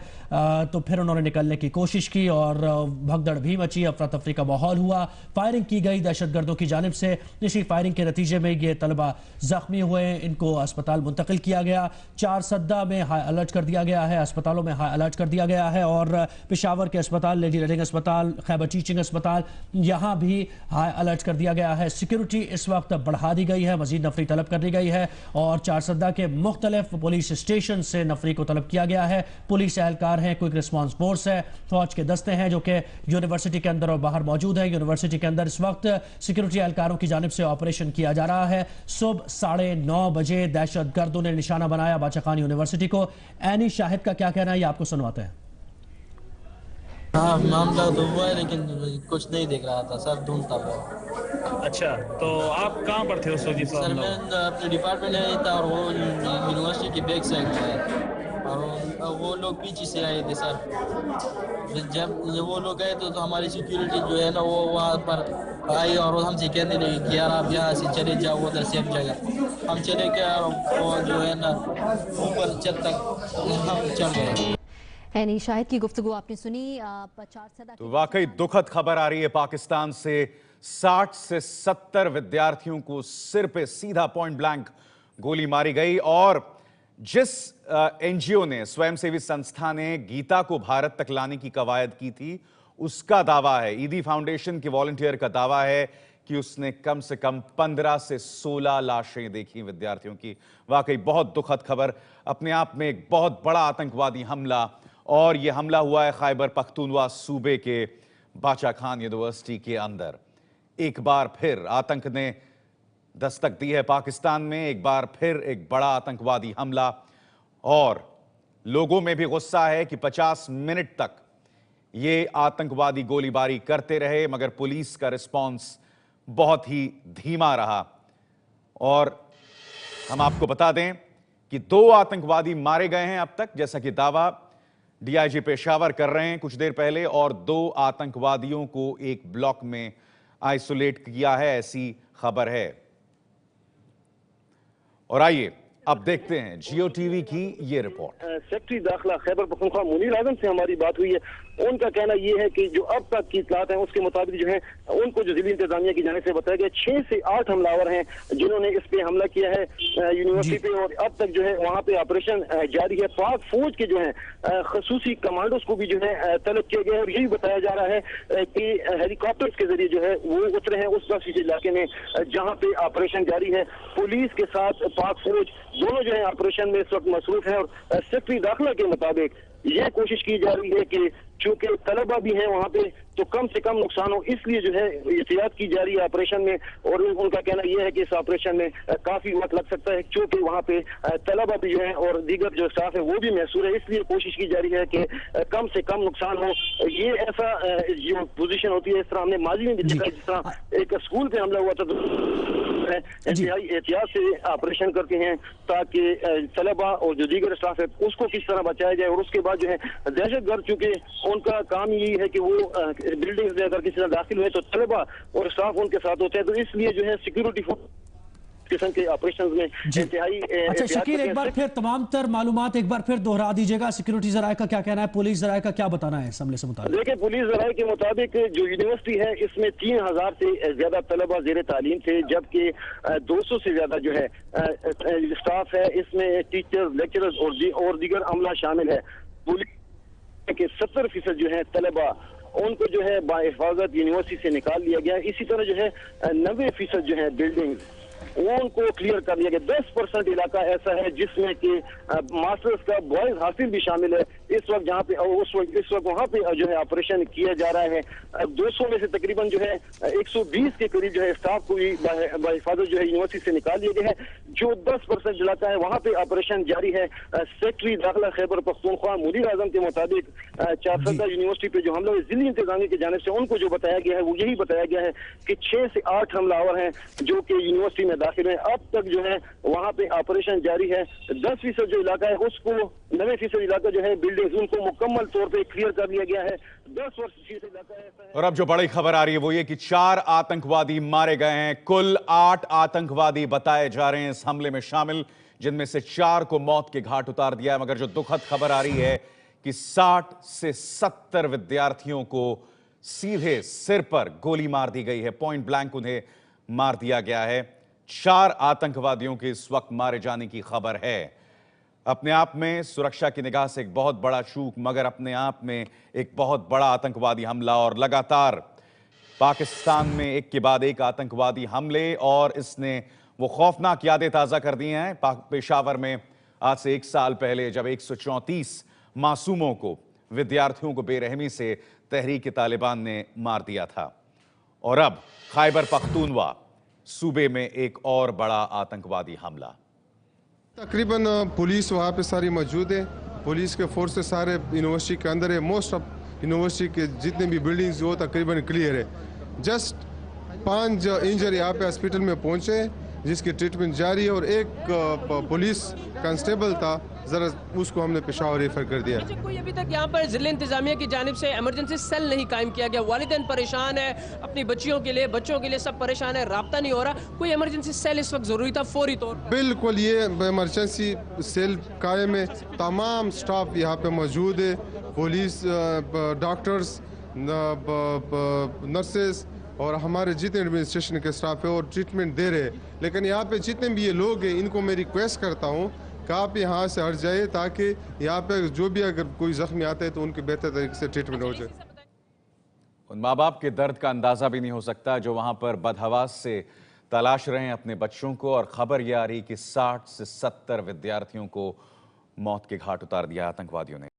तो फिर उन्होंने निकलने की कोशिश की और भगदड़ भी मची, अफरा तफरी का माहौल हुआ, फायरिंग की गई दहशतगर्दों की जानिब से। इसी फायरिंग के नतीजे में ये तलबा जख्मी हुए, इनको अस्पताल मुंतकिल किया गया। 4 सद्दा में हाई अलर्ट कर दिया गया है, अस्पतालों में हाई अलर्ट कर दिया गया है और पेशावर के अस्पताल, लेडी रेडिंग अस्पताल, खैबर टीचिंग अस्पताल, यहाँ भी हाई अलर्ट कर दिया गया है। सिक्योरिटी इस वक्त बढ़ा दी गई है, मजीद नफरी तलब कर दी गई है और 4 सद्दा के मुख्तलिफ पुलिस स्टेशन से नफरी को तलब किया गया है। पुलिस एहलकार हैं, क्विक रिस्पांस फोर्स है, फौज के दस्ते हैं जो कि यूनिवर्सिटी के अंदर और बाहर मौजूद है। यूनिवर्सिटी के अंदर इस वक्त सिक्योरिटी एहलकारों की जानिब से ऑपरेशन किया जा रहा है। सुबह 9:30 बजे दहशतगर्दों ने निशाना बनाया बादशाह खान यूनिवर्सिटी को। एनी शाहिद का क्या कहना है, ये आपको सुनवाते हैं। हाँ, मामला तो हुआ है, लेकिन कुछ नहीं देख रहा था सर, ढूंढता था। अच्छा, तो आप कहाँ पर थे उस वक्त? सर मैं अपने डिपार्टमेंट में था और वो यूनिवर्सिटी की बैक साइड है और वो लोग पीछे से आए थे सर। जब वो लोग आए तो हमारी सिक्योरिटी जो है ना वो वहाँ पर आई और हमसे कहने लगी कि यार आप यहाँ से चले जाओ उधर सेफ जगह। हम चले गए और जो है ना ऊपर छत तक हम चल गए। एनी शाहिद की गुफ्तगू आपने सुनी। 50 सदा तो वाकई दुखद खबर आ रही है पाकिस्तान से। 60 से 70 विद्यार्थियों को सिर पे सीधा पॉइंट ब्लैंक गोली मारी गई और जिस NGO ने, स्वयंसेवी संस्था ने गीता को भारत तक लाने की कवायद की थी, उसका दावा है, ईदी फाउंडेशन के वॉलंटियर का दावा है कि उसने कम से कम 15 से 16 लाशें देखी विद्यार्थियों की। वाकई बहुत दुखद खबर, अपने आप में एक बहुत बड़ा आतंकवादी हमला, और यह हमला हुआ है खैबर पख्तूनवा सूबे के बाचा खान यूनिवर्सिटी के अंदर। एक बार फिर आतंक ने दस्तक दी है पाकिस्तान में, एक बार फिर एक बड़ा आतंकवादी हमला, और लोगों में भी गुस्सा है कि 50 मिनट तक ये आतंकवादी गोलीबारी करते रहे, मगर पुलिस का रिस्पांस बहुत ही धीमा रहा। और हम आपको बता दें कि 2 आतंकवादी मारे गए हैं अब तक, जैसा कि दावा डीआईजी पेशावर कर रहे हैं कुछ देर पहले, और 2 आतंकवादियों को एक ब्लॉक में आइसोलेट किया है, ऐसी खबर है। और आइए अब देखते हैं जियो टीवी की ये रिपोर्ट। सेक्रेटरी दाखिला खैबर पख्तूनख्वा मुनीर आजम से हमारी बात हुई है। उनका कहना यह है कि जो अब तक की इत्तलात हैं उसके मुताबिक जो है उनको जो जिली इंतजामिया की जानिब से बताया गया 6 से 8 हमलावर हैं जिन्होंने इस पे हमला किया है यूनिवर्सिटी पे, और अब तक जो है वहाँ पे ऑपरेशन जारी है। पाक फौज के जो है खसूसी कमांडोज को भी जो है तलब किया गया है, और यही बताया जा रहा है कि हेलीकॉप्टर्स के जरिए जो है वो उतरे हैं उस बस इलाके में जहाँ पे ऑपरेशन जारी है। पुलिस के साथ पाक फौज दोनों जो है ऑपरेशन में इस वक्त मसरूफ है, और सेक्रेटरी दाखिला के मुताबिक यह कोशिश की जा रही है कि चूंकि तलबा भी हैं वहाँ पे तो कम से कम नुकसान हो, इसलिए जो है एहतियात की जा रही है ऑपरेशन में। और उनका कहना यह है कि इस ऑपरेशन में काफी वक्त लग सकता है क्योंकि वहाँ पे तलबा भी जो है और दीगर जो स्टाफ है वो भी महसूर है, इसलिए कोशिश की जा रही है कि कम से कम नुकसान हो। ये ऐसा जो पोजीशन होती है, इस तरह हमने माजी में भी देखा है, जिस तरह एक स्कूल पे हमला हुआ था तो इंतहाई एहतियात से ऑपरेशन करते हैं ताकि तलबा और जो दीगर स्टाफ है उसको किस तरह बचाया जाए। और उसके बाद जो है दहशतगर्द, चूंकि उनका काम यही है कि वो बिल्डिंग्स में अगर किसी तरह दाखिल हुए तो तलबा और स्टाफ उनके साथ होते हैं, तो इसलिए जो है सिक्योरिटी किस्म के ऑपरेशन में इंतहाई। अच्छा शकील, एक बार फिर तमाम तर मालूमात एक बार फिर दोहरा दीजिएगा, सिक्योरिटी जराये का क्या कहना है, पुलिस जराये का क्या बताना है इस हमले से मुताबिक? देखिए, पुलिस जराये के मुताबिक जो यूनिवर्सिटी है इसमें 3000 से ज्यादा तलबा जेर तालीम थे, जबकि 200 से ज्यादा जो है स्टाफ है, इसमें टीचर्स, लेक्चरर्स और दीगर अमला शामिल है। पुलिस के 70% जो है तलबा उनको जो है बाहिफाजत यूनिवर्सिटी से निकाल लिया गया। इसी तरह जो है 90% जो है बिल्डिंग वो उनको क्लियर कर दिया गया। 10% इलाका ऐसा है जिसमें कि मास्टर्स का बॉयज हासिल भी शामिल है इस वक्त, जहाँ पे इस वक्त वहाँ पे जो है ऑपरेशन किया जा रहा है। 200 में से तकरीबन जो है 120 के करीब जो है स्टाफ को भी बाहिफाजत जो है यूनिवर्सिटी से निकाल दिया गया है। जो 10% इलाका है वहाँ पे ऑपरेशन जारी है। सेक्रेटरी दाखिला खैबर पख्तूनख्वा मुनीर आजम के मुताबिक 4 यूनिवर्सिटी पे जो हमला जिली इंतजामिया की जानिब से उनको जो बताया गया है वो यही बताया गया है कि 6 से 8 हमलावर हैं जो कि यूनिवर्सिटी में दाखिल है। अब तक जो है वहाँ पे ऑपरेशन जारी है। 10% जो इलाका है उसको 90% इलाका जो है बिल्डिंग उनको मुकम्मल तौर पे क्लियर कर लिया गया है। 10% इलाका ऐसा है। और अब जो बड़ी खबर आ रही है वो ये कि 4 आतंकवादी मारे गए हैं। कुल 8 आतंकवादी बताए जा रहे हैं इस हमले में शामिल, जिनमें से 4 को मौत के घाट उतार दिया है। मगर जो दुखद खबर आ रही है कि 60 से 70 विद्यार्थियों को सीधे सिर पर गोली मार दी गई है, पॉइंट ब्लैंक उन्हें मार दिया गया है। 4 आतंकवादियों के इस वक्त मारे जाने की खबर है। अपने आप में सुरक्षा की निगाह से एक बहुत बड़ा चूक, मगर अपने आप में एक बहुत बड़ा आतंकवादी हमला। और लगातार पाकिस्तान में एक के बाद एक आतंकवादी हमले, और इसने वो खौफनाक यादें ताज़ा कर दी हैं। पेशावर में आज से 1 साल पहले जब 134 मासूमों को, विद्यार्थियों को बेरहमी से तहरीक तालिबान ने मार दिया था। और अब खैबर पख्तूनवा सूबे में एक और बड़ा आतंकवादी हमला। तकरीबन पुलिस वहाँ पे सारी मौजूद है, पुलिस के फोर्सेस सारे यूनिवर्सिटी के अंदर है। मोस्ट ऑफ यूनिवर्सिटी के जितने भी बिल्डिंग्स वो तकरीबन क्लियर है। जस्ट 5 इंजर यहाँ पे हॉस्पिटल में पहुँचे जिसकी ट्रीटमेंट जारी है, और एक पुलिस कांस्टेबल था, जरा उसको हमने पेशावर रेफर कर दिया। कोई अभी तक यहाँ पर जिला इंतजामिया की जानिब से इमरजेंसी सेल नहीं कायम किया गया। वालिदैन परेशान है अपनी बच्चियों के लिए, बच्चों के लिए सब परेशान है, राब्ता नहीं हो रहा। कोई इमरजेंसी सेल इस वक्त जरूरी था फौरी तौर पर। बिल्कुल, ये इमरजेंसी सेल कायम है, तमाम स्टाफ यहाँ पे मौजूद है, पुलिस, डॉक्टर्स, नर्सेस और हमारे जितने एडमिनिस्ट्रेशन के स्टाफ है और ट्रीटमेंट दे रहे हैं। लेकिन यहाँ पे जितने भी ये लोग हैं इनको मैं रिक्वेस्ट करता हूँ कि आप यहाँ से हट जाइए ताकि यहाँ पे जो भी अगर कोई जख्मी आता है तो उनके बेहतर तरीके से ट्रीटमेंट हो जाए। उन माँ बाप के दर्द का अंदाजा भी नहीं हो सकता जो वहां पर बदहवास से तलाश रहे हैं अपने बच्चों को, और खबर यह आ रही कि 60 से 70 विद्यार्थियों को मौत के घाट उतार दिया आतंकवादियों ने।